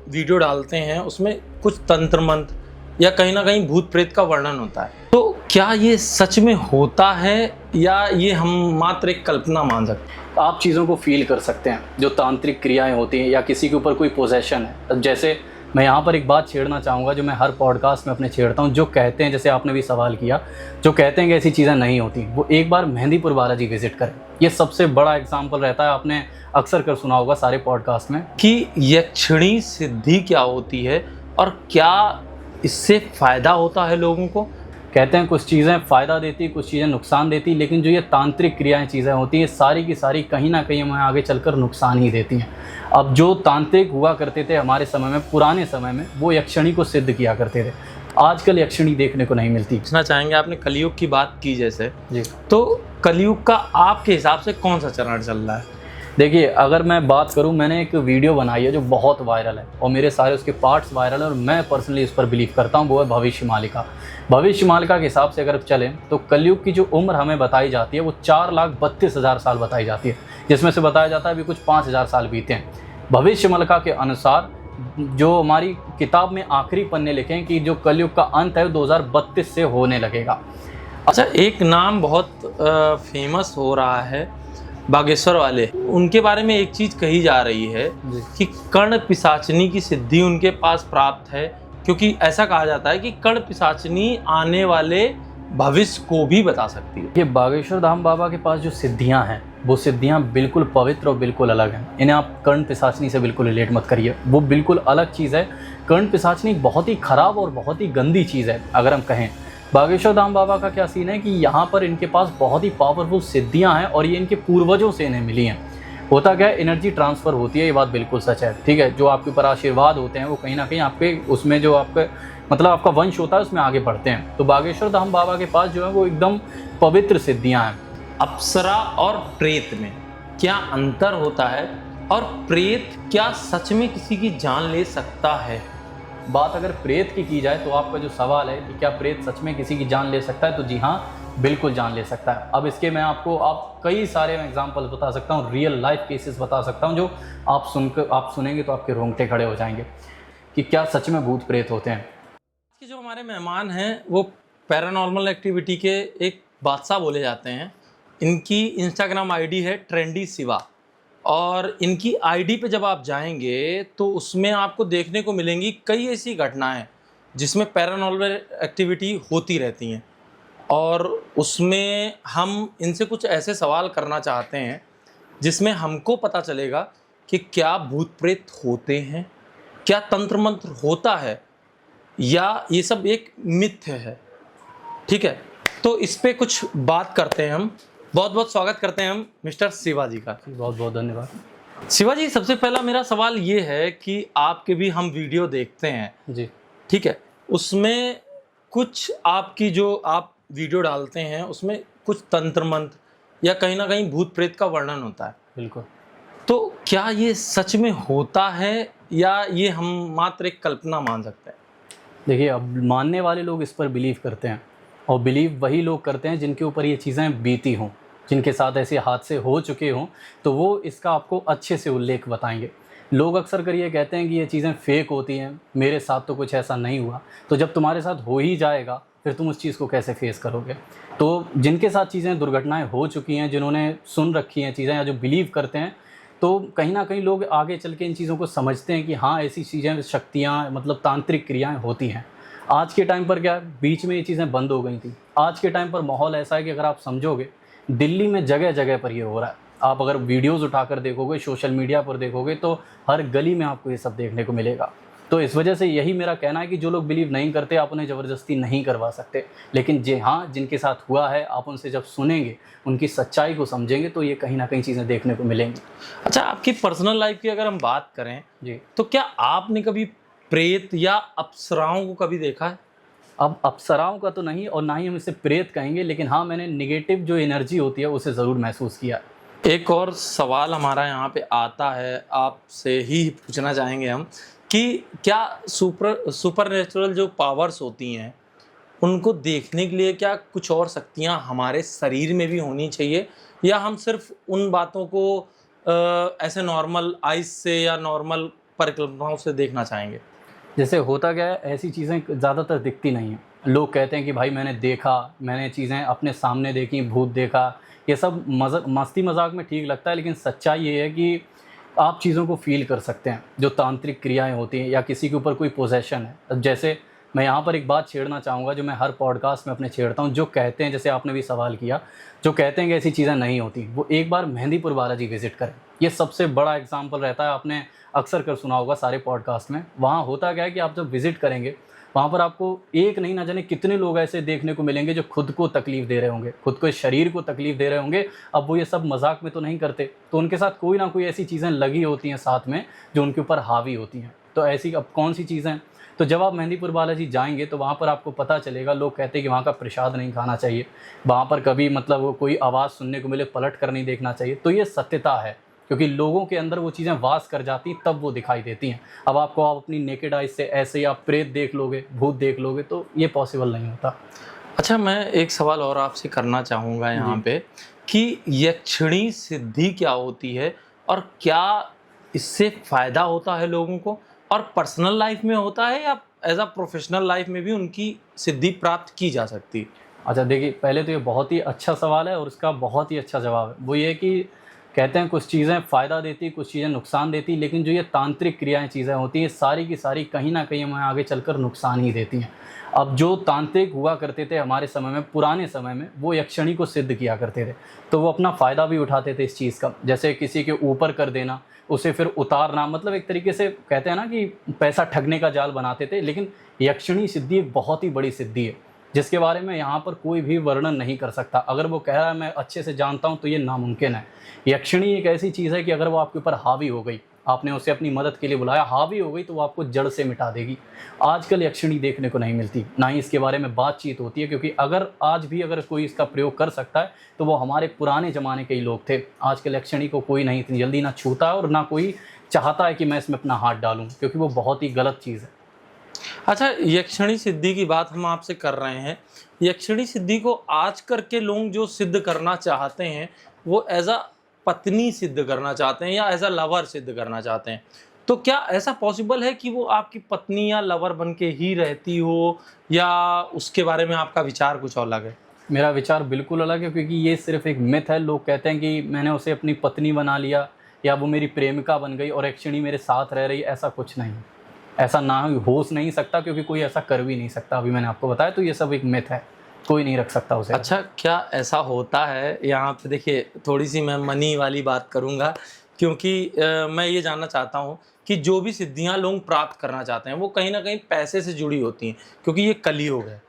Video डालते हैं उसमें कुछ तंत्र मंत्र या कहीं ना कहीं भूत प्रेत का वर्णन होता है, तो क्या ये सच में होता है या ये हम मात्र एक कल्पना मान सकते हैं? आप चीज़ों को फील कर सकते हैं, जो तांत्रिक क्रियाएं होती हैं या किसी के ऊपर कोई पोजेशन है। जैसे मैं यहाँ पर एक बात छेड़ना चाहूँगा जो मैं हर पॉडकास्ट में अपने छेड़ता हूँ, जो कहते हैं, जैसे आपने भी सवाल किया, जो कहते हैं कि ऐसी चीज़ें नहीं होती, वो एक बार मेहंदीपुर बालाजी विजिट करें। ये सबसे बड़ा एग्जाम्पल रहता है, आपने अक्सर कर सुना होगा सारे पॉडकास्ट में, कि यक्षिणी सिद्धि क्या होती है और क्या इससे फ़ायदा होता है लोगों को। कहते हैं कुछ चीज़ें फ़ायदा देती, कुछ चीज़ें नुकसान देती, लेकिन जो ये तांत्रिक क्रियाएं चीज़ें होती हैं सारी की सारी कहीं ना कहीं हमें आगे चलकर नुकसान ही देती हैं। अब जो तांत्रिक हुआ करते थे हमारे समय में, पुराने समय में, वो यक्षिणी को सिद्ध किया करते थे। आजकल यक्षिणी देखने को नहीं मिलती। पूछना चाहेंगे, आपने कलयुग की बात की जैसे, जी, तो कलयुग का आपके हिसाब से कौन सा चरण चल रहा है? देखिए, अगर मैं बात करूं, मैंने एक वीडियो बनाई है जो बहुत वायरल है और मेरे सारे उसके पार्ट्स वायरल है और मैं पर्सनली उस पर बिलीव करता हूं, वो है भविष्य मालिका। भविष्य मालिका के हिसाब से अगर चलें तो कलयुग की जो उम्र हमें बताई जाती है वो 4,32,000 साल बताई जाती है, जिसमें से बताया जाता है अभी कुछ 5,000 साल बीते हैं। भविष्य मालिका के अनुसार जो हमारी किताब में आखिरी पन्ने लिखे हैं कि जो कलयुग का अंत है वो 2032 से होने लगेगा। अच्छा, एक नाम बहुत फेमस हो रहा है बागेश्वर वाले, उनके बारे में एक चीज़ कही जा रही है कि कर्ण पिशाचनी की सिद्धि उनके पास प्राप्त है, क्योंकि ऐसा कहा जाता है कि कर्ण पिशाचनी आने वाले भविष्य को भी बता सकती है। ये बागेश्वर धाम बाबा के पास जो सिद्धियां हैं वो सिद्धियां बिल्कुल पवित्र और बिल्कुल अलग हैं। इन्हें आप कर्ण पिशाचनी से बिल्कुल रिलेट मत करिए, वो बिल्कुल अलग चीज़ है। कर्ण पिशाचनी बहुत ही खराब और बहुत ही गंदी चीज़ है अगर हम कहें। बागेश्वर धाम बाबा का क्या सीन है कि यहाँ पर इनके पास बहुत ही पावरफुल सिद्धियाँ हैं और ये इनके पूर्वजों से इन्हें मिली हैं। होता क्या है, एनर्जी ट्रांसफ़र होती है, ये बात बिल्कुल सच है, ठीक है। जो आपके ऊपर आशीर्वाद होते हैं वो कहीं ना कहीं आपके उसमें जो आपके मतलब आपका वंश होता है उसमें आगे बढ़ते हैं। तो बागेश्वर धाम बाबा के पास जो है वो एकदम पवित्र सिद्धियाँ हैं। अप्सरा और प्रेत में क्या अंतर होता है और प्रेत क्या सच में किसी की जान ले सकता है? बात अगर प्रेत की जाए तो आपका जो सवाल है कि क्या प्रेत सच में किसी की जान ले सकता है, तो जी हाँ, बिल्कुल जान ले सकता है। अब इसके मैं आपको कई सारे एग्जांपल बता सकता हूँ, रियल लाइफ केसेस बता सकता हूँ जो आप सुनेंगे तो आपके रोंगटे खड़े हो जाएंगे कि क्या सच में भूत प्रेत होते हैं। कि जो हमारे मेहमान हैं वो पैरानॉर्मल एक्टिविटी के एक बादशाह बोले जाते हैं। इनकी इंस्टाग्राम आईडी है ट्रेंडी शिवा, और इनकी आईडी पे जब आप जाएंगे तो उसमें आपको देखने को मिलेंगी कई ऐसी घटनाएं जिसमें पैरानॉर्मल एक्टिविटी होती रहती हैं, और उसमें हम इनसे कुछ ऐसे सवाल करना चाहते हैं जिसमें हमको पता चलेगा कि क्या भूत प्रेत होते हैं, क्या तंत्र मंत्र होता है, या ये सब एक मिथ्य है। ठीक है, तो इस पे कुछ बात करते हैं हम। बहुत बहुत स्वागत करते हैं हम मिस्टर शिवा जी का। बहुत बहुत धन्यवाद। शिवा जी, सबसे पहला मेरा सवाल ये है कि आपके भी हम वीडियो देखते हैं जी, ठीक है, उसमें कुछ आपकी जो आप वीडियो डालते हैं उसमें कुछ तंत्र मंत्र या कहीं ना कहीं भूत प्रेत का वर्णन होता है। बिल्कुल। तो क्या ये सच में होता है या ये हम मात्र एक कल्पना मान सकते हैं? देखिए, अब मानने वाले लोग इस पर बिलीव करते हैं और बिलीव वही लोग करते हैं जिनके ऊपर ये चीज़ें बीती हों, जिनके साथ ऐसे हादसे हो चुके हों, तो वो इसका आपको अच्छे से उल्लेख बताएंगे। लोग अक्सर कर ये कहते हैं कि ये चीज़ें फेक होती हैं, मेरे साथ तो कुछ ऐसा नहीं हुआ। तो जब तुम्हारे साथ हो ही जाएगा फिर तुम उस चीज़ को कैसे फेस करोगे? तो जिनके साथ चीज़ें दुर्घटनाएं हो चुकी हैं, जिन्होंने सुन रखी हैं चीज़ें या जो बिलीव करते हैं, तो कहीं ना कहीं लोग आगे चल के इन चीज़ों को समझते हैं कि हाँ, ऐसी चीज़ें, शक्तियाँ, मतलब तांत्रिक क्रियाएँ होती हैं। आज के टाइम पर क्या, बीच में ये चीज़ें बंद हो गई थी। आज के टाइम पर माहौल ऐसा है कि अगर आप समझोगे, दिल्ली में जगह जगह पर ये हो रहा है। आप अगर वीडियोज़ उठाकर देखोगे, सोशल मीडिया पर देखोगे, तो हर गली में आपको ये सब देखने को मिलेगा। तो इस वजह से यही मेरा कहना है कि जो लोग बिलीव नहीं करते, आप उन्हें ज़बरदस्ती नहीं करवा सकते। लेकिन जी हाँ, जिनके साथ हुआ है, आप उनसे जब सुनेंगे, उनकी सच्चाई को समझेंगे, तो ये कहीं ना कहीं चीज़ें देखने को मिलेंगी। अच्छा, आपकी पर्सनल लाइफ की अगर हम बात करें जी, तो क्या आपने कभी प्रेत या अप्सराओं को कभी देखा है? अब अप्सराओं का तो नहीं और ना ही हम इसे प्रेत कहेंगे, लेकिन हाँ, मैंने नेगेटिव जो एनर्जी होती है उसे ज़रूर महसूस किया। एक और सवाल हमारा यहाँ पे आता है, आपसे ही पूछना चाहेंगे हम कि क्या सुपर नेचुरल जो पावर्स होती हैं उनको देखने के लिए क्या कुछ और शक्तियाँ हमारे शरीर में भी होनी चाहिए, या हम सिर्फ उन बातों को ऐसे नॉर्मल आइज से या नॉर्मल परिकल्पनाओं से देखना चाहेंगे? जैसे होता क्या है, ऐसी चीज़ें ज़्यादातर दिखती नहीं हैं। लोग कहते हैं कि भाई मैंने देखा, मैंने चीज़ें अपने सामने देखी, भूत देखा। ये सब मस्ती मजाक में ठीक लगता है, लेकिन सच्चाई ये है कि आप चीज़ों को फ़ील कर सकते हैं। जो तांत्रिक क्रियाएं होती हैं या किसी के ऊपर कोई पोजेशन है। अब जैसे मैं यहाँ पर एक बात छेड़ना चाहूँगा जो मैं हर पॉडकास्ट में अपने छेड़ता हूँ। जो कहते हैं, जैसे आपने भी सवाल किया, जो कहते हैं कि ऐसी चीज़ें नहीं होती, वो एक बार मेहंदीपुर बालाजी विज़िट करें। ये सबसे बड़ा एग्जाम्पल रहता है, आपने अक्सर कर सुना होगा सारे पॉडकास्ट में। वहाँ होता क्या है कि आप जब विज़िट करेंगे, वहाँ पर आपको एक नहीं, ना जाने कितने लोग ऐसे देखने को मिलेंगे जो खुद को तकलीफ़ दे रहे होंगे, खुद को शरीर को तकलीफ़ दे रहे होंगे। अब वो ये सब मजाक में तो नहीं करते, तो उनके साथ कोई ना कोई ऐसी चीज़ें लगी होती हैं साथ में जो उनके ऊपर हावी होती हैं। तो ऐसी अब कौन सी चीज़ें? तो जब आप मेहंदीपुर बालाजी जाएंगे तो वहाँ पर आपको पता चलेगा। लोग कहते हैं कि वहाँ का प्रसाद नहीं खाना चाहिए, वहाँ पर कभी मतलब कोई आवाज़ सुनने को मिले पलट कर नहीं देखना चाहिए। तो ये सत्यता है, क्योंकि लोगों के अंदर वो चीज़ें वास कर जाती तब वो दिखाई देती हैं। अब आपको आप अपनी नेकेड आइज से ऐसे ही आप प्रेत देख लोगे, भूत देख लोगे, तो ये पॉसिबल नहीं होता। अच्छा, मैं एक सवाल और आपसे करना चाहूँगा यहाँ पे कि यक्षिणी सिद्धि क्या होती है और क्या इससे फ़ायदा होता है लोगों को, और पर्सनल लाइफ में होता है या एज अ प्रोफेशनल लाइफ में भी उनकी सिद्धि प्राप्त की जा सकती है? अच्छा देखिए, पहले तो ये बहुत ही अच्छा सवाल है और इसका बहुत ही अच्छा जवाब है। वो ये कि कहते हैं कुछ चीज़ें फ़ायदा देती, कुछ चीज़ें नुकसान देती, लेकिन जो ये तांत्रिक क्रियाएं चीज़ें होती हैं, सारी की सारी कहीं ना कहीं हमें आगे चलकर नुकसान ही देती हैं। अब जो तांत्रिक हुआ करते थे हमारे समय में, पुराने समय में, वो यक्षिणी को सिद्ध किया करते थे, तो वो अपना फ़ायदा भी उठाते थे इस चीज़ का। जैसे किसी के ऊपर कर देना, उसे फिर उतारना, मतलब एक तरीके से कहते हैं ना कि पैसा ठगने का जाल बनाते थे। लेकिन यक्षिणी सिद्धि एक बहुत ही बड़ी सिद्धि है जिसके बारे में यहाँ पर कोई भी वर्णन नहीं कर सकता। अगर वो कह रहा है मैं अच्छे से जानता हूँ, तो ये नामुमकिन है। यक्षिणी एक ऐसी चीज़ है कि अगर वो आपके ऊपर हावी हो गई, आपने उसे अपनी मदद के लिए बुलाया, हावी हो गई, तो वो आपको जड़ से मिटा देगी। आजकल यक्षिणी देखने को नहीं मिलती, ना ही इसके बारे में बातचीत होती है, क्योंकि अगर आज भी अगर कोई इसका प्रयोग कर सकता है तो वो हमारे पुराने ज़माने के ही लोग थे। आजकल यक्षिणी को कोई नहीं इतनी जल्दी ना छूता है और ना कोई चाहता है कि मैं इसमें अपना हाथ डालूँ, क्योंकि वो बहुत ही गलत चीज़ है। अच्छा, यक्षिणी सिद्धि की बात हम आपसे कर रहे हैं। यक्षिणी सिद्धि को आज कर के लोग जो सिद्ध करना चाहते हैं, वो एज अ पत्नी सिद्ध करना चाहते हैं या एज अ लवर सिद्ध करना चाहते हैं। तो क्या ऐसा पॉसिबल है कि वो आपकी पत्नी या लवर बन के ही रहती हो, या उसके बारे में आपका विचार कुछ और अलग है? मेरा विचार बिल्कुल अलग है, क्योंकि ये सिर्फ एक मिथ है। लोग कहते हैं कि मैंने उसे अपनी पत्नी बना लिया या वो मेरी प्रेमिका बन गई और यक्षिणी मेरे साथ रह रही। ऐसा कुछ नहीं, ऐसा ना हो नहीं सकता, क्योंकि कोई ऐसा कर भी नहीं सकता। अभी मैंने आपको बताया, तो ये सब एक मिथ है, कोई नहीं रख सकता उसे। अच्छा, क्या ऐसा होता है? यहाँ पे देखिए, थोड़ी सी मैं मनी वाली बात करूँगा, क्योंकि मैं ये जानना चाहता हूँ कि जो भी सिद्धियाँ लोग प्राप्त करना चाहते हैं वो कहीं ना कहीं पैसे से जुड़ी होती हैं, क्योंकि ये कलयुग है।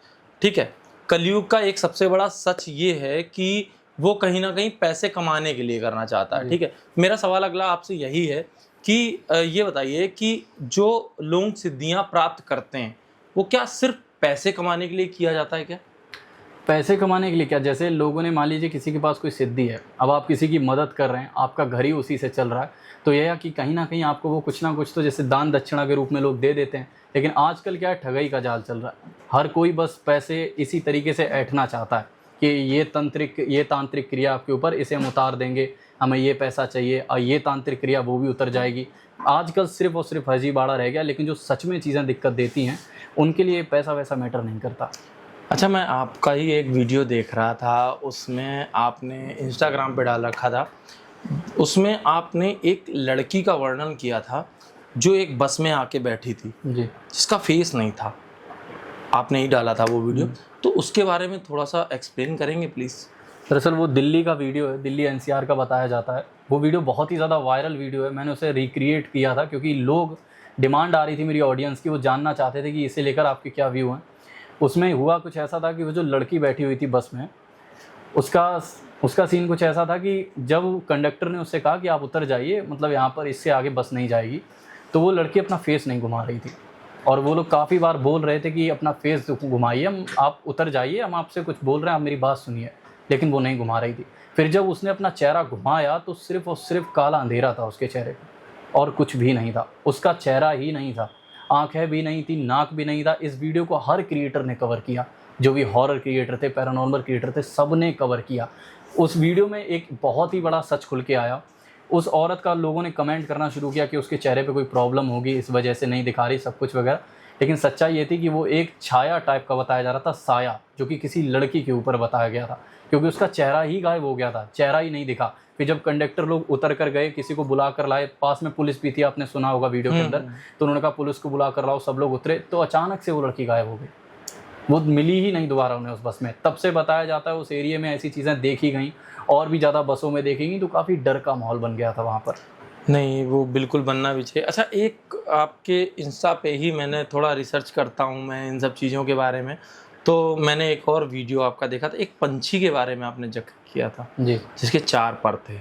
ठीक है, कलयुग का एक सबसे बड़ा सच ये है कि वो कहीं ना कहीं पैसे कमाने के लिए करना चाहता है। ठीक है, मेरा सवाल अगला आपसे यही है कि ये बताइए कि जो लोग सिद्धियाँ प्राप्त करते हैं वो क्या सिर्फ पैसे कमाने के लिए किया जाता है क्या? पैसे कमाने के लिए क्या? जैसे लोगों ने, मान लीजिए किसी के पास कोई सिद्धि है, अब आप किसी की मदद कर रहे हैं, आपका घर ही उसी से चल रहा है, तो यह है कि कहीं ना कहीं आपको वो कुछ ना कुछ तो जैसे दान दक्षिणा के रूप में लोग दे देते हैं। लेकिन आजकल क्या है, ठगाई का जाल चल रहा है। हर कोई बस पैसे इसी तरीके से ऐंठना चाहता है कि ये तांत्रिक क्रिया आपके ऊपर, इसे हम उतार देंगे, हमें ये पैसा चाहिए, और ये तांत्रिक क्रिया वो भी उतर जाएगी। आजकल सिर्फ और सिर्फ फर्जीवाड़ा रह गया, लेकिन जो सच में चीज़ें दिक्कत देती हैं उनके लिए पैसा वैसा मैटर नहीं करता। अच्छा, मैं आपका ही एक वीडियो देख रहा था, उसमें आपने इंस्टाग्राम पे डाल रखा था, उसमें आपने एक लड़की का वर्णन किया था जो एक बस में आके बैठी थी जी, जिसका फेस नहीं था। आपने ही डाला था वो वीडियो, तो उसके बारे में थोड़ा सा एक्सप्लेन करेंगे प्लीज़? दरअसल वो दिल्ली का वीडियो है, दिल्ली एनसीआर का बताया जाता है। वो वीडियो बहुत ही ज़्यादा वायरल वीडियो है। मैंने उसे रिक्रिएट किया था क्योंकि लोग, डिमांड आ रही थी मेरी ऑडियंस की, वो जानना चाहते थे कि इसे लेकर आपके क्या व्यू हैं। उसमें हुआ कुछ ऐसा था कि वो जो लड़की बैठी हुई थी बस में, उसका सीन कुछ ऐसा था कि जब कंडक्टर ने उससे कहा कि आप उतर जाइए, मतलब यहाँ पर इससे आगे बस नहीं जाएगी, तो वो लड़की अपना फेस नहीं घुमा रही थी। और वो लोग काफ़ी बार बोल रहे थे कि अपना फेस घुमाइए, आप उतर जाइए, हम आपसे कुछ बोल रहे हैं, आप मेरी बात सुनिए, लेकिन वो नहीं घुमा रही थी। फिर जब उसने अपना चेहरा घुमाया तो सिर्फ और सिर्फ काला अंधेरा था उसके चेहरे पर, और कुछ भी नहीं था। उसका चेहरा ही नहीं था, आंखें भी नहीं थी, नाक भी नहीं था। इस वीडियो को हर क्रिएटर ने कवर किया, जो भी हॉरर क्रिएटर थे, पैरानॉर्मल क्रिएटर थे, सब ने कवर किया। उस वीडियो में एक बहुत ही बड़ा सच खुल के आया उस औरत का लोगों ने कमेंट करना शुरू किया कि उसके चेहरे पे कोई प्रॉब्लम होगी, इस वजह से नहीं दिखा रही सब कुछ वगैरह। लेकिन सच्चाई ये थी कि वो एक छाया टाइप का बताया जा रहा था, साया, जो कि किसी लड़की के ऊपर बताया गया था, क्योंकि उसका चेहरा ही गायब हो गया था, चेहरा ही नहीं दिखा। फिर जब कंडक्टर लोग उतर कर गए, किसी को बुला कर लाए, पास में पुलिस भी थी, आपने सुना होगा वीडियो के अंदर, तो उन्होंने कहा पुलिस को बुला कर लाओ, सब लोग उतरे, तो अचानक से वो लड़की गायब हो गई। वो मिली ही नहीं दोबारा उन्हें उस बस में। तब से बताया जाता है उस एरिया में ऐसी चीज़ें देखी गई, और भी ज़्यादा बसों में देखी गई, तो काफ़ी डर का माहौल बन गया था वहाँ पर। नहीं, वो बिल्कुल बनना भी चाहिए। अच्छा, एक आपके इंस्टा पे ही मैंने थोड़ा रिसर्च करता हूँ मैं इन सब चीज़ों के बारे में, तो मैंने एक और वीडियो आपका देखा था, एक पंछी के बारे में आपने जिक्र किया था जी, जिसके 4 पर थे,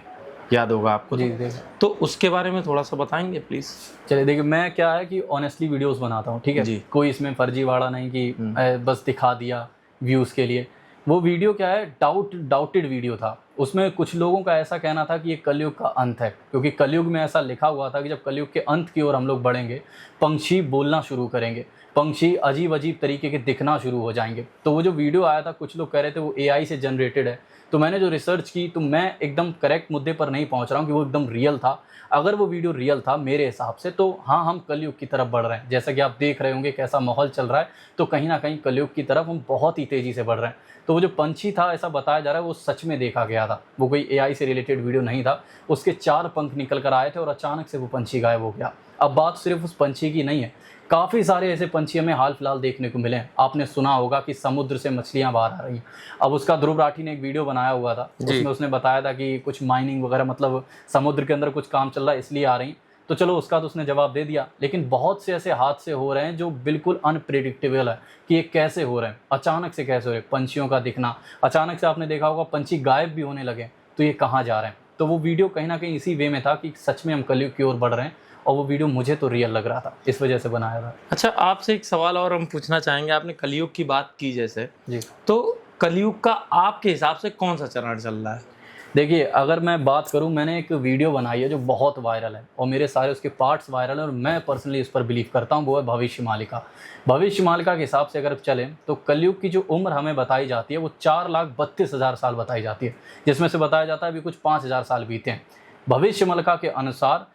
याद होगा आपको? जी देखा। तो उसके बारे में थोड़ा सा बताएंगे प्लीज़? चलिए देखिए, मैं क्या है कि ऑनेस्टली वीडियोस बनाता हूँ, ठीक है जी। कोई इसमें फर्जीवाड़ा नहीं कि बस दिखा दिया व्यूज़ के लिए। वो वीडियो क्या है, डाउटेड वीडियो था। उसमें कुछ लोगों का ऐसा कहना था कि ये कलयुग का अंत है, क्योंकि कलयुग में ऐसा लिखा हुआ था कि जब कलयुग के अंत की ओर हम लोग बढ़ेंगे, पंछी बोलना शुरू करेंगे, पंछी अजीब अजीब तरीके के दिखना शुरू हो जाएंगे। तो वो जो वीडियो आया था, कुछ लोग कह रहे थे वो AI से जनरेटेड है। तो मैंने जो रिसर्च की, तो मैं एकदम करेक्ट मुद्दे पर नहीं पहुंच रहा हूँ कि वो एकदम रियल था। अगर वो वीडियो रियल था मेरे हिसाब से, तो हाँ, हम कलयुग की तरफ बढ़ रहे हैं। जैसा कि आप देख रहे होंगे कैसा माहौल चल रहा है, तो कहीं ना कहीं कलयुग की तरफ हम बहुत ही तेज़ी से बढ़ रहे हैं। तो वो जो पंछी था, ऐसा बताया जा रहा है, वो सच में देखा गया था, वो कोई AI से रिलेटेड वीडियो नहीं था। उसके 4 पंख निकल कर आए थे और अचानक से वो पंछी गायब हो गया। अब बात सिर्फ उस पंछी की नहीं है, काफ़ी सारे ऐसे पंछी हमें हाल फिलहाल देखने को मिले हैं। आपने सुना होगा कि समुद्र से मछलियां बाहर आ रही हैं। अब उसका ध्रुव राठी ने एक वीडियो बनाया हुआ था, उसमें उसने बताया था कि कुछ माइनिंग वगैरह, मतलब समुद्र के अंदर कुछ काम चल रहा है इसलिए आ रही। तो चलो उसका तो उसने जवाब दे दिया, लेकिन बहुत से ऐसे हादसे हो रहे हैं जो बिल्कुल अनप्रेडिक्टेबल है कि ये कैसे हो रहे हैं, अचानक से कैसे हो रहे हैं। पंछियों का दिखना, अचानक से आपने देखा होगा पंछी गायब भी होने लगे, तो ये कहाँ जा रहे हैं। तो वो वीडियो कहीं ना कहीं इसी वे में था कि सच में हम कलयुग की ओर बढ़ रहे हैं, और वो वीडियो मुझे तो रियल लग रहा था, इस वजह से बनाया था। अच्छा, आपसे एक सवाल और हम पूछना चाहेंगे। आपने कलयुग की बात की जैसे, जी, तो कलयुग का आपके हिसाब से कौन सा चरण चल रहा है? देखिए अगर मैं बात करूं, मैंने एक वीडियो बनाई है जो बहुत वायरल है, और मेरे सारे उसके पार्ट्स वायरल हैं, और मैं पर्सनली इस पर बिलीव करता हूं, वो है भविष्य मालिका। भविष्य मालिका के हिसाब से अगर चलें, तो कलयुग की जो उम्र हमें बताई जाती है वो 4,32,000 साल बताई जाती है, जिसमें से बताया जाता है अभी कुछ 5,000 साल बीते हैं। भविष्य मालिका के अनुसार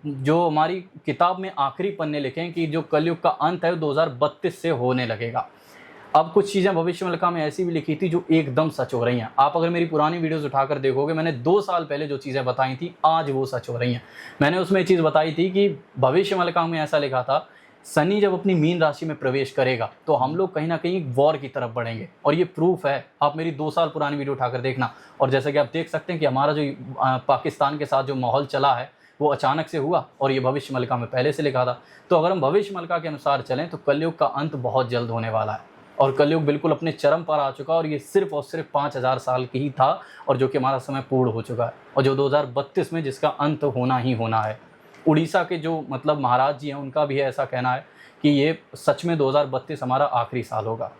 जो हमारी किताब में आखिरी पन्ने लिखे हैं कि जो कलयुग का अंत है वो 2032 से होने लगेगा। अब कुछ चीज़ें भविष्य मालिका में ऐसी भी लिखी थी जो एकदम सच हो रही हैं। आप अगर मेरी पुरानी वीडियोस उठाकर देखोगे, मैंने 2 साल पहले जो चीज़ें बताई थी आज वो सच हो रही हैं। मैंने उसमें एक चीज़ बताई थी कि भविष्य मालिका में ऐसा लिखा था, शनि जब अपनी मीन राशि में प्रवेश करेगा तो हम लोग कहीं ना कहीं वॉर की तरफ बढ़ेंगे, और ये प्रूफ है। आप मेरी 2 साल पुरानी वीडियो उठाकर देखना। और जैसा कि आप देख सकते हैं कि हमारा जो पाकिस्तान के साथ जो माहौल चला है वो अचानक से हुआ, और ये भविष्य मालिका में पहले से लिखा था। तो अगर हम भविष्य मालिका के अनुसार चलें तो कलयुग का अंत बहुत जल्द होने वाला है, और कलयुग बिल्कुल अपने चरम पर आ चुका है, और ये सिर्फ और सिर्फ 5,000 साल की ही था, और जो कि हमारा समय पूर्ण हो चुका है, और जो 2032 में जिसका अंत होना ही होना है। उड़ीसा के जो मतलब महाराज जी हैं, उनका भी ऐसा कहना है कि ये सच में 2032 हमारा आखिरी साल होगा।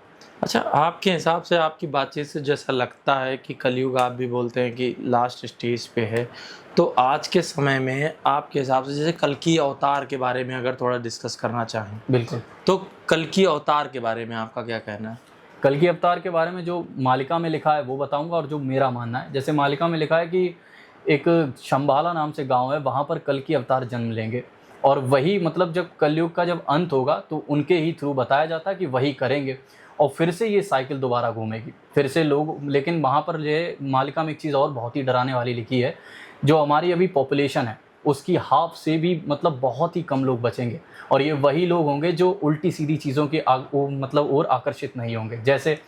अच्छा, आपके हिसाब से, आपकी बातचीत से जैसा लगता है कि कलयुग आप भी बोलते हैं कि लास्ट स्टेज पे है, तो आज के समय में आपके हिसाब से, जैसे कल्कि अवतार के बारे में अगर थोड़ा डिस्कस करना चाहें, बिल्कुल। तो कल्कि अवतार के बारे में आपका क्या कहना है? कल्कि अवतार के बारे में जो मालिका में लिखा है वो बताऊंगा, और जो मेरा मानना है, जैसे मालिका में लिखा है कि एक शंबाला नाम से गांव है, वहाँ पर कल्कि अवतार जन्म लेंगे, और वही मतलब जब कलयुग का जब अंत होगा तो उनके ही थ्रू बताया जाता है कि वही करेंगे, और फिर से ये साइकिल दोबारा घूमेगी, फिर से लोग। लेकिन वहाँ पर जो है मालिका में एक चीज़ और बहुत ही डराने वाली लिखी है, जो हमारी अभी पॉपुलेशन है उसकी हाफ से भी मतलब बहुत ही कम लोग बचेंगे, और ये वही लोग होंगे जो उल्टी सीधी चीज़ों के मतलब और आकर्षित नहीं होंगे। जैसे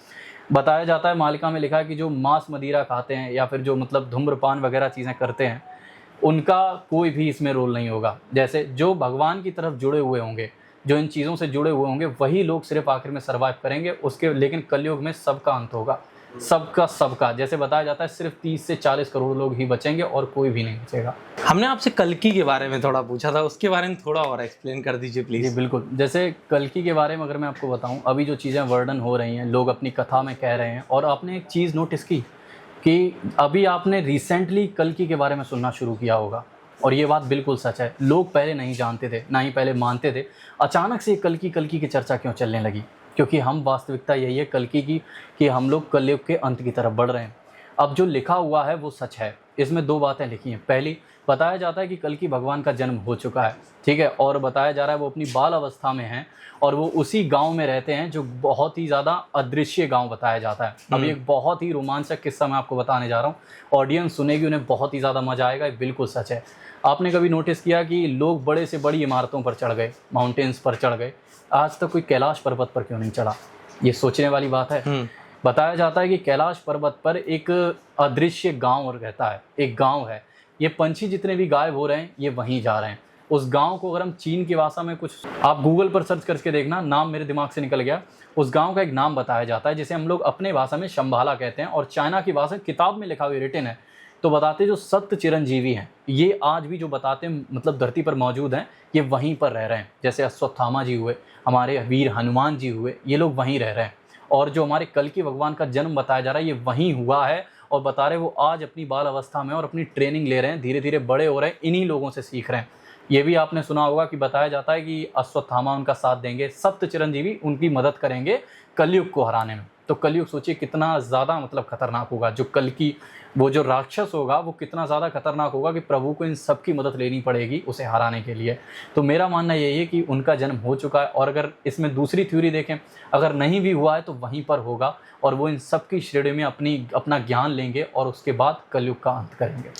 बताया जाता है, मालिका में लिखा है कि जो मांस मदिरा खाते हैं या फिर जो मतलब धूम्रपान वगैरह चीज़ें करते हैं, उनका कोई भी इसमें रोल नहीं होगा। जैसे जो भगवान की तरफ जुड़े हुए होंगे, जो इन चीज़ों से जुड़े हुए होंगे, वही लोग सिर्फ आखिर में सर्वाइव करेंगे उसके। लेकिन कलयुग में सबका अंत होगा, सबका। जैसे बताया जाता है सिर्फ 30 से 40 करोड़ लोग ही बचेंगे, और कोई भी नहीं बचेगा। हमने आपसे कल्कि के बारे में थोड़ा पूछा था, उसके बारे में थोड़ा और एक्सप्लेन कर दीजिए प्लीज़। जी बिल्कुल। जैसे कल्कि के बारे में अगर मैं आपको बताऊं, अभी जो चीज़ें वर्णन हो रही हैं, लोग अपनी कथा में कह रहे हैं, और आपने एक चीज़ नोटिस की कि अभी आपने रिसेंटली कल्कि के बारे में सुनना शुरू किया होगा, और ये बात बिल्कुल सच है। लोग पहले नहीं जानते थे, ना ही पहले मानते थे। अचानक से कल्कि की चर्चा क्यों चलने लगी? क्योंकि हम वास्तविकता यही है कल्कि की कि हम लोग कलयुग के अंत की तरफ बढ़ रहे हैं। अब जो लिखा हुआ है वो सच है। इसमें 2 बातें लिखी हैं। पहली बताया जाता है कि कल्कि भगवान का जन्म हो चुका है, ठीक है, और बताया जा रहा है वो अपनी बाल अवस्था में हैं और वो उसी गांव में रहते हैं जो बहुत ही ज़्यादा अदृश्य गांव बताया जाता है। अभी एक बहुत ही रोमांचक किस्सा मैं आपको बताने जा रहा हूँ, ऑडियंस सुनेगी, उन्हें बहुत ही ज़्यादा मजा आएगा, ये बिल्कुल सच है। आपने कभी नोटिस किया कि लोग बड़े से बड़ी इमारतों पर चढ़ गए, माउंटेन्स पर चढ़ गए, आज तक कोई कैलाश पर्वत पर क्यों नहीं चढ़ा? ये सोचने वाली बात है। बताया जाता है कि कैलाश पर्वत पर एक अदृश्य गांव रहता है, एक गांव है। ये पंछी जितने भी गायब हो रहे हैं ये वहीं जा रहे हैं। उस गांव को अगर हम चीन की भाषा में कुछ, आप गूगल पर सर्च करके देखना, नाम मेरे दिमाग से निकल गया, उस गांव का एक नाम बताया जाता है जिसे हम लोग अपने भाषा में शंभाला कहते हैं और चाइना की भाषा किताब में लिखा हुआ रिटन है। तो बताते जो सत्य चिरंजीवी हैं ये आज भी जो बताते हैं मतलब धरती पर मौजूद हैं, ये वहीं पर रह रहे हैं। जैसे अश्वत्थामा जी हुए, हमारे वीर हनुमान जी हुए, ये लोग वहीं रह रहे हैं। और जो हमारे कल्कि भगवान का जन्म बताया जा रहा है ये वहीं हुआ है और बता रहे वो आज अपनी बाल अवस्था में और अपनी ट्रेनिंग ले रहे हैं, धीरे धीरे बड़े हो रहे हैं, इन्हीं लोगों से सीख रहे हैं। ये भी आपने सुना होगा कि बताया जाता है कि अश्वत्थामा उनका साथ देंगे, सप्त चिरंजीवी उनकी मदद करेंगे कलयुग को हराने में। तो कलयुग सोचिए कितना ज़्यादा मतलब खतरनाक होगा, जो कल्कि वो जो राक्षस होगा वो कितना ज़्यादा खतरनाक होगा कि प्रभु को इन सब की मदद लेनी पड़ेगी उसे हराने के लिए। तो मेरा मानना यही है कि उनका जन्म हो चुका है और अगर इसमें दूसरी थ्योरी देखें, अगर नहीं भी हुआ है तो वहीं पर होगा और वो इन सब की श्रेणी में अपना ज्ञान लेंगे और उसके बाद कलयुग का अंत करेंगे।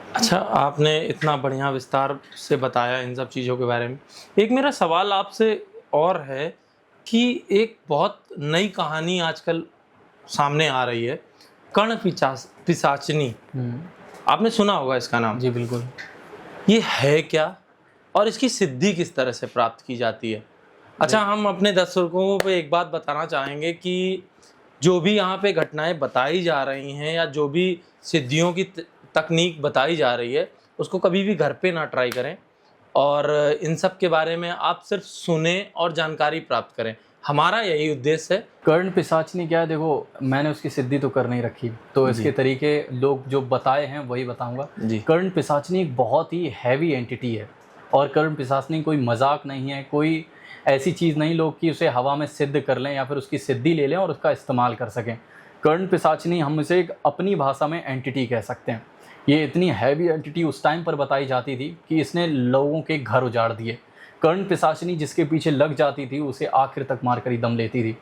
अच्छा, आपने इतना बढ़िया विस्तार से बताया इन सब चीज़ों के बारे में। एक मेरा सवाल आपसे और है कि एक बहुत नई कहानी आजकल सामने आ रही है, कर्ण पिशाचनी। आपने सुना होगा इसका नाम? जी बिल्कुल। ये है क्या और इसकी सिद्धि किस तरह से प्राप्त की जाती है? अच्छा, हम अपने दर्शकों को एक बात बताना चाहेंगे कि जो भी यहाँ पे घटनाएं बताई जा रही हैं या जो भी सिद्धियों की तकनीक बताई जा रही है उसको कभी भी घर पे ना ट्राई करें और इन सब के बारे में आप सिर्फ सुने और जानकारी प्राप्त करें। हमारा यही उद्देश्य है। कर्ण पिशाचनी क्या है, देखो मैंने उसकी सिद्धि तो कर नहीं रखी, तो इसके तरीके लोग जो बताए हैं वही बताऊंगा। कर्ण पिशाचनी एक बहुत ही हैवी एंटिटी है और कर्ण पिशाचनी कोई मजाक नहीं है, कोई ऐसी चीज़ नहीं लोग कि उसे हवा में सिद्ध कर लें या फिर उसकी सिद्धि ले लें और उसका इस्तेमाल कर सकें। कर्ण पिशाचनी हम इसे एक अपनी भाषा में एंटिटी कह सकते हैं। ये इतनी हैवी एंटिटी उस टाइम पर बताई जाती थी कि इसने लोगों के घर उजाड़ दिए। कर्ण पिशाचनी जिसके पीछे लग जाती थी उसे आखिर तक मारकर ही दम लेती थी।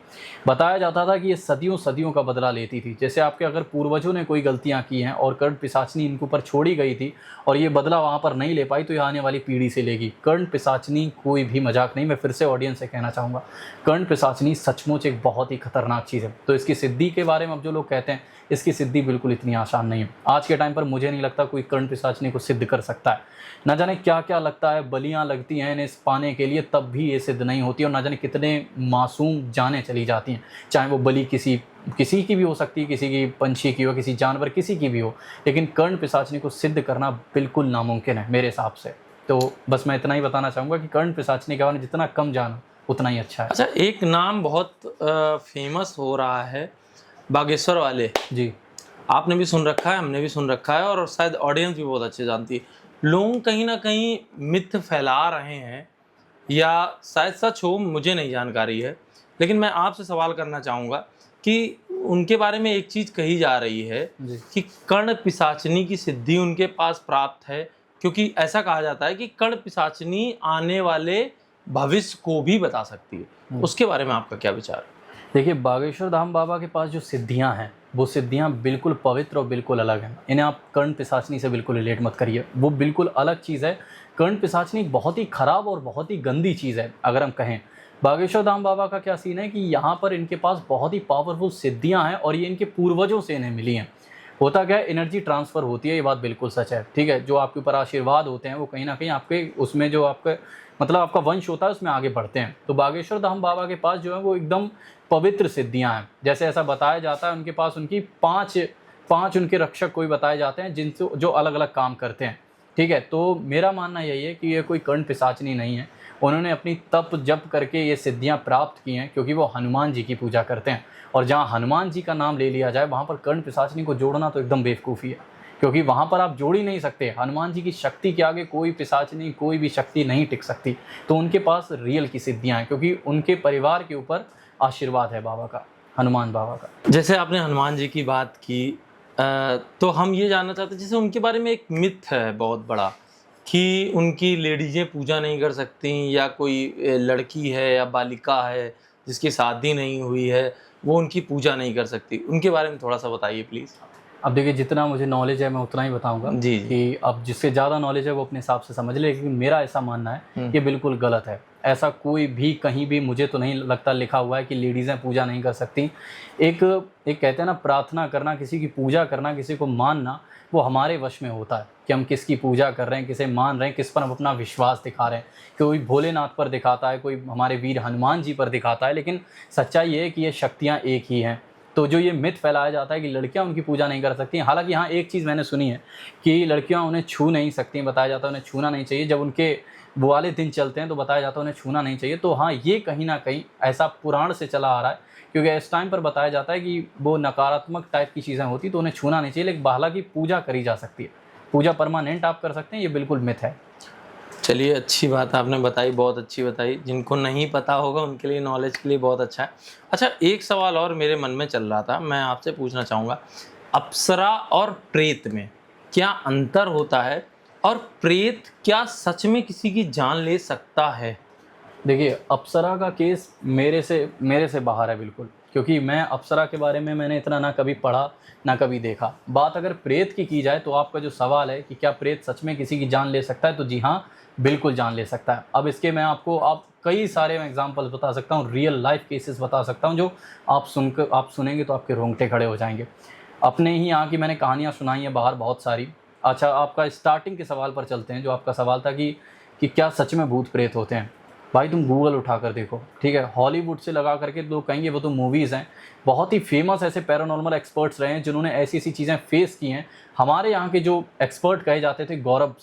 बताया जाता था कि ये सदियों सदियों का बदला लेती थी। जैसे आपके अगर पूर्वजों ने कोई गलतियां की हैं और कर्ण पिशाचनी इनके ऊपर छोड़ी गई थी और ये बदला वहाँ पर नहीं ले पाई तो ये आने वाली पीढ़ी से लेगी। कर्ण पिशाचनी कोई भी मजाक नहीं, मैं फिर से ऑडियंस से कहना चाहूँगा, कर्ण पिशाचनी सचमुच एक बहुत ही खतरनाक चीज़ है। तो इसकी सिद्धि के बारे में अब जो लोग कहते हैं इसकी सिद्धि बिल्कुल इतनी आसान नहीं है। आज के टाइम पर मुझे नहीं लगता कोई कर्ण पिशाचनी को सिद्ध कर सकता है। ना जाने क्या क्या लगता है, बलियां लगती हैं इन्हें पाने के लिए, तब भी ये सिद्ध नहीं होती और ना जाने कितने मासूम जानें चली जाती हैं। चाहे वो बलि किसी की भी हो सकती है, किसी की पंछी की हो, किसी जानवर किसी की भी हो, लेकिन कर्ण पिशाचनी को सिद्ध करना बिल्कुल नामुमकिन है मेरे हिसाब से। तो बस मैं इतना ही बताना चाहूँगा कि कर्ण पिशाचनी के बारे में जितना कम जानो उतना ही अच्छा है। अच्छा, एक नाम बहुत फेमस हो रहा है, बागेश्वर वाले जी। आपने भी सुन रखा है, हमने भी सुन रखा है और शायद ऑडियंस भी बहुत अच्छे जानती है। लोग कहीं ना कहीं मिथ फैला रहे हैं या शायद सच हो, मुझे नहीं जानकारी है, लेकिन मैं आपसे सवाल करना चाहूँगा कि उनके बारे में एक चीज़ कही जा रही है कि कर्ण पिशाचनी की सिद्धि उनके पास प्राप्त है, क्योंकि ऐसा कहा जाता है कि कर्ण पिशाचनी आने वाले भविष्य को भी बता सकती है। उसके बारे में आपका क्या विचार है? देखिए, बागेश्वर धाम बाबा के पास जो सिद्धियां हैं वो सिद्धियां बिल्कुल पवित्र और बिल्कुल अलग हैं। इन्हें आप कर्ण पिशाचनी से बिल्कुल रिलेट मत करिए, वो बिल्कुल अलग चीज़ है। कर्ण पिशाचनी बहुत ही खराब और बहुत ही गंदी चीज़ है अगर हम कहें। बागेश्वर धाम बाबा का क्या सीन है कि यहाँ पर इनके पास बहुत ही पावरफुल सिद्धियाँ हैं और ये इनके पूर्वजों से इन्हें मिली हैं। होता क्या है, एनर्जी ट्रांसफ़र होती है, ये बात बिल्कुल सच है, ठीक है। जो आपके ऊपर आशीर्वाद होते हैं वो कहीं ना कहीं आपके उसमें जो आपके मतलब आपका वंश होता है उसमें आगे बढ़ते हैं। तो बागेश्वर धाम बाबा के पास जो है वो एकदम पवित्र सिद्धियां हैं। जैसे ऐसा बताया जाता है उनके पास उनकी पांच उनके रक्षक कोई बताए जाते हैं जिनसे जो अलग अलग काम करते हैं, ठीक है। तो मेरा मानना यही है कि ये कोई कर्ण पिशाचनी नहीं है। उन्होंने अपनी तप जप करके ये सिद्धियां प्राप्त की हैं क्योंकि वो हनुमान जी की पूजा करते हैं और जहाँ हनुमान जी का नाम ले लिया जाए वहाँ पर कर्ण पिशाचनी को जोड़ना तो एकदम बेवकूफ़ी है, क्योंकि वहाँ पर आप जोड़ ही नहीं सकते। हनुमान जी की शक्ति के आगे कोई पिशाचनी कोई भी शक्ति नहीं टिक सकती। तो उनके पास रियल की सिद्धियाँ हैं क्योंकि उनके परिवार के ऊपर आशीर्वाद है बाबा का, हनुमान बाबा का। जैसे आपने हनुमान जी की बात की, तो हम ये जानना चाहते हैं, जैसे उनके बारे में एक मिथ है बहुत बड़ा कि उनकी लेडीज़ें पूजा नहीं कर सकती, या कोई लड़की है या बालिका है जिसकी शादी नहीं हुई है वो उनकी पूजा नहीं कर सकती। उनके बारे में थोड़ा सा बताइए प्लीज़। अब देखिए, जितना मुझे नॉलेज है मैं उतना ही बताऊंगा। जी, जी। कि अब जिससे ज़्यादा नॉलेज है वो अपने हिसाब से समझ ले, लेकिन मेरा ऐसा मानना है ये बिल्कुल गलत है। ऐसा कोई भी कहीं भी मुझे तो नहीं लगता लिखा हुआ है कि लेडीज़ें पूजा नहीं कर सकती। एक एक कहते हैं ना, प्रार्थना करना, किसी की पूजा करना, किसी को मानना, वो हमारे वश में होता है कि हम किसकी पूजा कर रहे हैं, किसे मान रहे हैं, किस पर हम अपना विश्वास दिखा रहे हैं। कोई भोलेनाथ पर दिखाता है, कोई हमारे वीर हनुमान जी पर दिखाता है, लेकिन सच्चाई ये है कि ये शक्तियाँ एक ही हैं। तो जो ये मिथ फैलाया जाता है कि लड़कियां उनकी पूजा नहीं कर सकती, हालांकि हाँ एक चीज़ मैंने सुनी है कि लड़कियां उन्हें छू नहीं सकती, बताया जाता है उन्हें छूना नहीं चाहिए। जब उनके वो वाले दिन चलते हैं तो बताया जाता है उन्हें छूना नहीं चाहिए। तो हाँ, ये कहीं ना कहीं ऐसा पुराण से चला आ रहा है, क्योंकि इस टाइम पर बताया जाता है कि वो नकारात्मक टाइप की चीज़ें होती तो उन्हें छूना नहीं चाहिए, लेकिन हालांकि पूजा करी जा सकती है। पूजा परमानेंट आप कर सकते हैं, ये बिल्कुल मिथ है। चलिए, अच्छी बात आपने बताई, बहुत अच्छी बताई। जिनको नहीं पता होगा उनके लिए, नॉलेज के लिए बहुत अच्छा है। अच्छा, एक सवाल और मेरे मन में चल रहा था, मैं आपसे पूछना चाहूँगा, अप्सरा और प्रेत में क्या अंतर होता है, और प्रेत क्या सच में किसी की जान ले सकता है? देखिए, अप्सरा का केस मेरे से बाहर है बिल्कुल, क्योंकि मैं अप्सरा के बारे में मैंने इतना ना कभी पढ़ा ना कभी देखा। बात अगर प्रेत की जाए तो आपका जो सवाल है कि क्या प्रेत सच में किसी की जान ले सकता है, तो जी हाँ, बिल्कुल जान ले सकता है। अब इसके मैं आपको कई सारे एग्जांपल्स बता सकता हूँ, रियल लाइफ केसेस बता सकता हूँ, जो आप सुनेंगे तो आपके रोंगटे खड़े हो जाएंगे। अपने ही यहाँ की मैंने कहानियाँ सुनाई हैं बाहर बहुत सारी। अच्छा, आपका स्टार्टिंग के सवाल पर चलते हैं, जो आपका सवाल था कि क्या सच में भूत प्रेत होते हैं। भाई तुम गूगल उठा कर देखो, ठीक है, हॉलीवुड से लगा करके लोग कहेंगे वो तो मूवीज़ हैं। बहुत ही फेमस ऐसे पैरानॉर्मल एक्सपर्ट्स रहे हैं जिन्होंने ऐसी ऐसी चीज़ें फेस की हैं। हमारे यहाँ के जो एक्सपर्ट कहे जाते थे, गौरव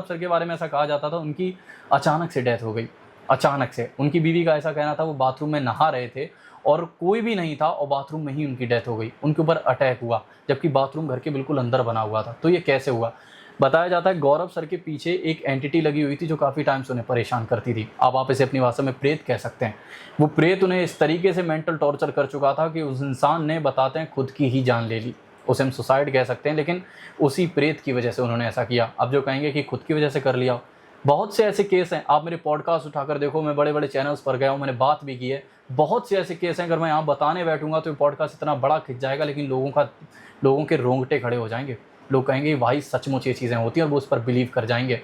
सर के बारे में ऐसा कहा जाता था, उनकी अचानक से डेथ हो गई। अचानक से उनकी बीवी का ऐसा कहना था, वो बाथरूम में नहा रहे थे और कोई भी नहीं था और बाथरूम में ही उनकी डेथ हो गई। उनके ऊपर अटैक हुआ, जबकि बाथरूम घर के बिल्कुल अंदर बना हुआ था। तो ये कैसे हुआ? बताया जाता है गौरव सर के पीछे एक एंटिटी लगी हुई थी जो काफ़ी टाइम से उन्हें परेशान करती थी। अब आप इसे अपनी भाषा में प्रेत कह सकते हैं। वो प्रेत उन्हें इस तरीके से मेंटल टॉर्चर कर चुका था कि उस इंसान ने, बताते हैं, खुद की ही जान ले ली। उसे हम सुसाइड कह सकते हैं, लेकिन उसी प्रेत की वजह से उन्होंने ऐसा किया। अब जो कहेंगे कि खुद की वजह से कर लिया, बहुत से ऐसे केस हैं। आप मेरे पॉडकास्ट उठाकर देखो, मैं बड़े बड़े चैनल्स पर गया हूँ, मैंने बात भी की है। बहुत से ऐसे केस हैं, अगर मैं यहाँ बताने बैठूंगा तो पॉडकास्ट इतना बड़ा खिंच जाएगा, लेकिन लोगों के रोंगटे खड़े हो जाएंगे। लोग कहेंगे भाई सचमुच ये चीज़ें होती हैं, और वो उस पर बिलीव कर जाएंगे।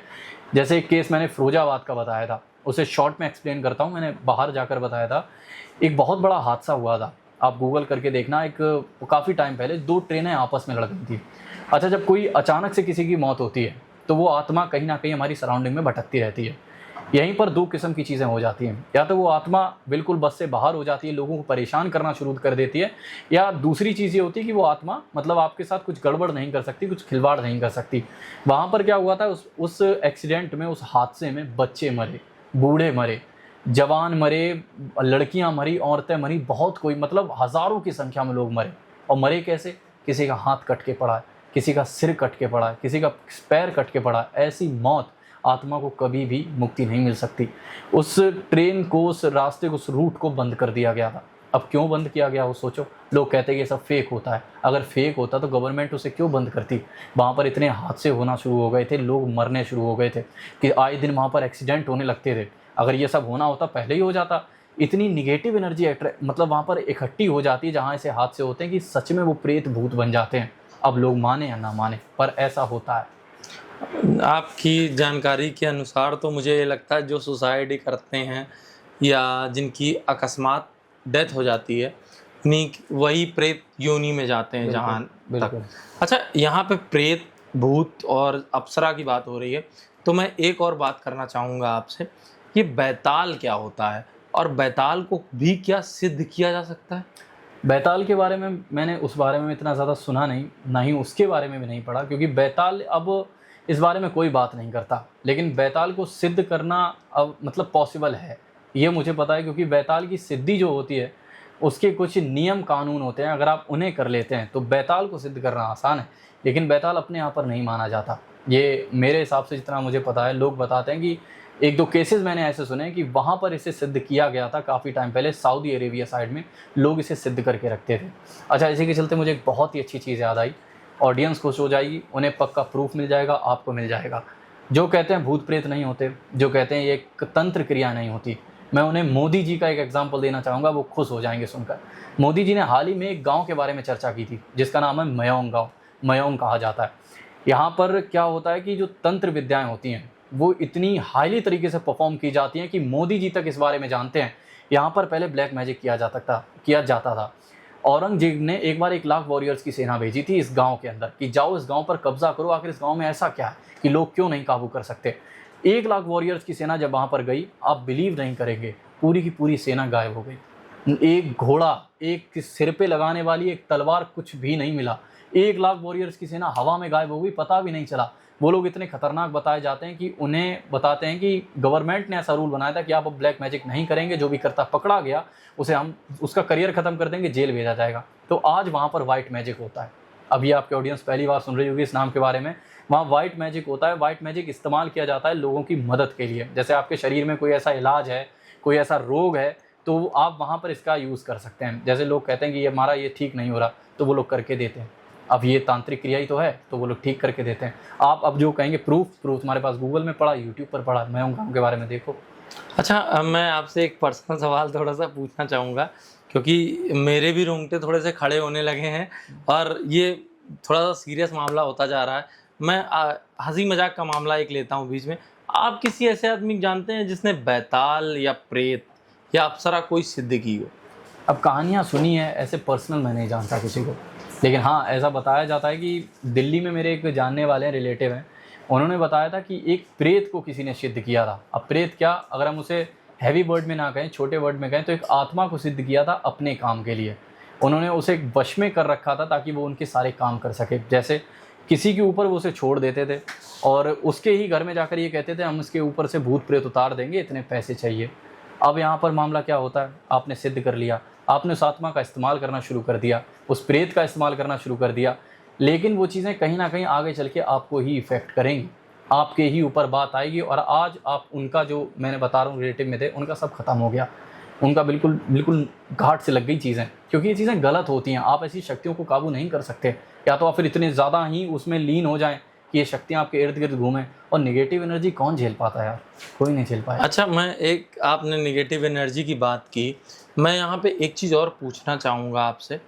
जैसे एक केस मैंने फिरोजाबाद का बताया था, उसे शॉर्ट में एक्सप्लेन करता हूँ। मैंने बाहर जाकर बताया था, एक बहुत बड़ा हादसा हुआ था। आप गूगल करके देखना, एक काफ़ी टाइम पहले 2 ट्रेनें आपस में लड़ गई थी। अच्छा, जब कोई अचानक से किसी की मौत होती है तो वो आत्मा कहीं ना कहीं हमारी सराउंडिंग में भटकती रहती है। यहीं पर 2 किस्म की चीज़ें हो जाती हैं, या तो वो आत्मा बिल्कुल बस से बाहर हो जाती है, लोगों को परेशान करना शुरू कर देती है, या दूसरी चीज़ ये होती है कि वो आत्मा मतलब आपके साथ कुछ गड़बड़ नहीं कर सकती, कुछ खिलवाड़ नहीं कर सकती। वहाँ पर क्या हुआ था, उस एक्सीडेंट में, उस हादसे में बच्चे मरे, बूढ़े मरे, जवान मरे, लड़कियाँ मरी, औरतें मरी, बहुत कोई, मतलब हज़ारों की संख्या में लोग मरे। और मरे कैसे? किसी का हाथ कट के पड़ा है, किसी का सिर कट के पड़ा है, किसी का पैर कट के पड़ा है। ऐसी मौत आत्मा को कभी भी मुक्ति नहीं मिल सकती। उस ट्रेन को, उस रास्ते को, उस रूट को बंद कर दिया गया था। अब क्यों बंद किया गया वो सोचो। लोग कहते हैं कि ये सब फेक होता है। अगर फेक होता तो गवर्नमेंट उसे क्यों बंद करती? वहाँ पर इतने हादसे होना शुरू हो गए थे, लोग मरने शुरू हो गए थे कि आए दिन वहाँ पर एक्सीडेंट होने लगते थे। अगर ये सब होना होता पहले ही हो जाता। इतनी निगेटिव एनर्जी मतलब वहाँ पर इकट्ठी हो जाती है जहाँ ऐसे हादसे होते हैं कि सच में वो प्रेत भूत बन जाते हैं। अब लोग माने या ना माने, पर ऐसा होता है। आपकी जानकारी के अनुसार तो मुझे ये लगता है जो सुसाइड करते हैं या जिनकी अकस्मात डेथ हो जाती है, वही प्रेत योनि में जाते हैं जहाँ तक। अच्छा, यहाँ पे प्रेत, भूत और अप्सरा की बात हो रही है, तो मैं एक और बात करना चाहूँगा आपसे, ये बैताल क्या होता है, और बैताल को भी क्या सिद्ध किया जा सकता है? बैताल के बारे में मैंने उस बारे में इतना ज़्यादा सुना नहीं, ना ही उसके बारे में भी नहीं पढ़ा, क्योंकि बैताल अब इस बारे में कोई बात नहीं करता। लेकिन बैताल को सिद्ध करना अब मतलब पॉसिबल है, ये मुझे पता है, क्योंकि बैताल की सिद्धि जो होती है उसके कुछ नियम कानून होते हैं। अगर आप उन्हें कर लेते हैं तो बैताल को सिद्ध करना आसान है। लेकिन बैताल अपने यहाँ पर नहीं माना जाता, ये मेरे हिसाब से जितना मुझे पता है। लोग बताते हैं कि 1-2 केसेस मैंने ऐसे सुने कि वहाँ पर इसे सिद्ध किया गया था काफ़ी टाइम पहले, सऊदी अरेबिया साइड में लोग इसे सिद्ध करके रखते थे। अच्छा, इसी के चलते मुझे एक बहुत ही अच्छी चीज़ याद आई ऑडियंस खुश हो जाएगी, उन्हें पक्का प्रूफ मिल जाएगा, आपको मिल जाएगा। जो कहते हैं भूत प्रेत नहीं होते, जो कहते हैं ये एक तंत्र क्रिया नहीं होती, मैं उन्हें मोदी जी का एक एग्जाम्पल देना चाहूँगा, वो खुश हो जाएंगे सुनकर। मोदी जी ने हाल ही में एक गाँव के बारे में चर्चा की थी जिसका नाम है मयोंग गाँव, मयोंग कहा जाता है। यहाँ पर क्या होता है कि जो तंत्र विद्याएँ होती हैं वो इतनी हाईली तरीके से परफॉर्म की जाती हैं कि मोदी जी तक इस बारे में जानते हैं। यहाँ पर पहले ब्लैक मैजिक किया जाता था। औरंगजेब ने एक बार 1 लाख वॉरियर्स की सेना भेजी थी इस गांव के अंदर कि जाओ इस गांव पर कब्जा करो, आखिर इस गांव में ऐसा क्या है कि लोग क्यों नहीं काबू कर सकते। 1 लाख वॉरियर्स की सेना जब वहां पर गई, आप बिलीव नहीं करेंगे, पूरी की पूरी सेना गायब हो गई। एक घोड़ा, एक सिर पे लगाने वाली एक तलवार, कुछ भी नहीं मिला। 1 लाख वॉरियर्स की सेना हवा में गायब हो गई, पता भी नहीं चला। वो लोग इतने खतरनाक बताए जाते हैं कि उन्हें बताते हैं कि गवर्नमेंट ने ऐसा रूल बनाया था कि आप अब ब्लैक मैजिक नहीं करेंगे, जो भी करता पकड़ा गया उसे हम उसका करियर ख़त्म कर देंगे, जेल भेजा जाएगा। तो आज वहाँ पर वाइट मैजिक होता है। अभी आपके ऑडियंस पहली बार सुन रही होगी इस नाम के बारे में। वहाँ वाइट मैजिक होता है। वाइट मैजिक इस्तेमाल किया जाता है लोगों की मदद के लिए। जैसे आपके शरीर में कोई ऐसा इलाज है, कोई ऐसा रोग है, तो आप वहाँ पर इसका यूज़ कर सकते हैं। जैसे लोग कहते हैं कि ये हमारा ये ठीक नहीं हो रहा, तो वो लोग करके देते हैं। अब ये तांत्रिक क्रिया ही तो है, तो वो लोग ठीक करके देते हैं। आप अब जो कहेंगे प्रूफ तुम्हारे पास गूगल में पड़ा, यूट्यूब पर पड़ा, मैं उन के बारे में देखो। अच्छा, मैं आपसे एक पर्सनल सवाल थोड़ा सा पूछना चाहूँगा, क्योंकि मेरे भी रोंगटे थोड़े से खड़े होने लगे हैं और ये थोड़ा सा सीरियस मामला होता जा रहा है। मैं हंसी मजाक का मामला एक लेता हूँ बीच में। आप किसी ऐसे आदमी को जानते हैं जिसने बैताल या प्रेत या अप्सरा कोई सिद्ध की हो? अब कहानियाँ सुनी है, ऐसे पर्सनल मैं नहीं जानता किसी को, लेकिन हाँ ऐसा बताया जाता है कि दिल्ली में मेरे एक जानने वाले हैं, रिलेटिव हैं, उन्होंने बताया था कि एक प्रेत को किसी ने सिद्ध किया था। अब प्रेत क्या, अगर हम उसे हैवी वर्ड में ना कहें, छोटे वर्ड में कहें, तो एक आत्मा को सिद्ध किया था अपने काम के लिए। उन्होंने उसे एक वश में कर रखा था ताकि वो उनके सारे काम कर सके। जैसे किसी के ऊपर वो उसे छोड़ देते थे और उसके ही घर में जाकर ये कहते थे हम इसके ऊपर से भूत प्रेत उतार देंगे, इतने पैसे चाहिए। अब यहाँ पर मामला क्या होता है, आपने सिद्ध कर लिया, आपने उस आत्मा का इस्तेमाल करना शुरू कर दिया, उस प्रेत का इस्तेमाल करना शुरू कर दिया, लेकिन वो चीज़ें कहीं ना कहीं आगे चल के आपको ही इफ़ेक्ट करेंगी, आपके ही ऊपर बात आएगी। और आज आप उनका, जो मैंने बता रहा हूँ रिलेटिव में थे, उनका सब खत्म हो गया, उनका बिल्कुल बिल्कुल घाट से लग गई चीज़ें, क्योंकि ये चीज़ें गलत होती हैं। आप ऐसी शक्तियों को काबू नहीं कर सकते, या तो आप फिर इतने ज़्यादा ही उसमें लीन हो जाएं कि ये शक्तियाँ आपके इर्द गिर्द घूमें। और नेगेटिव एनर्जी कौन झेल पाता है यार, कोई नहीं झेल पाया। अच्छा, मैं एक, आपने नेगेटिव एनर्जी की बात की, मैं यहाँ पे एक चीज़ और पूछना चाहूँगा आपसे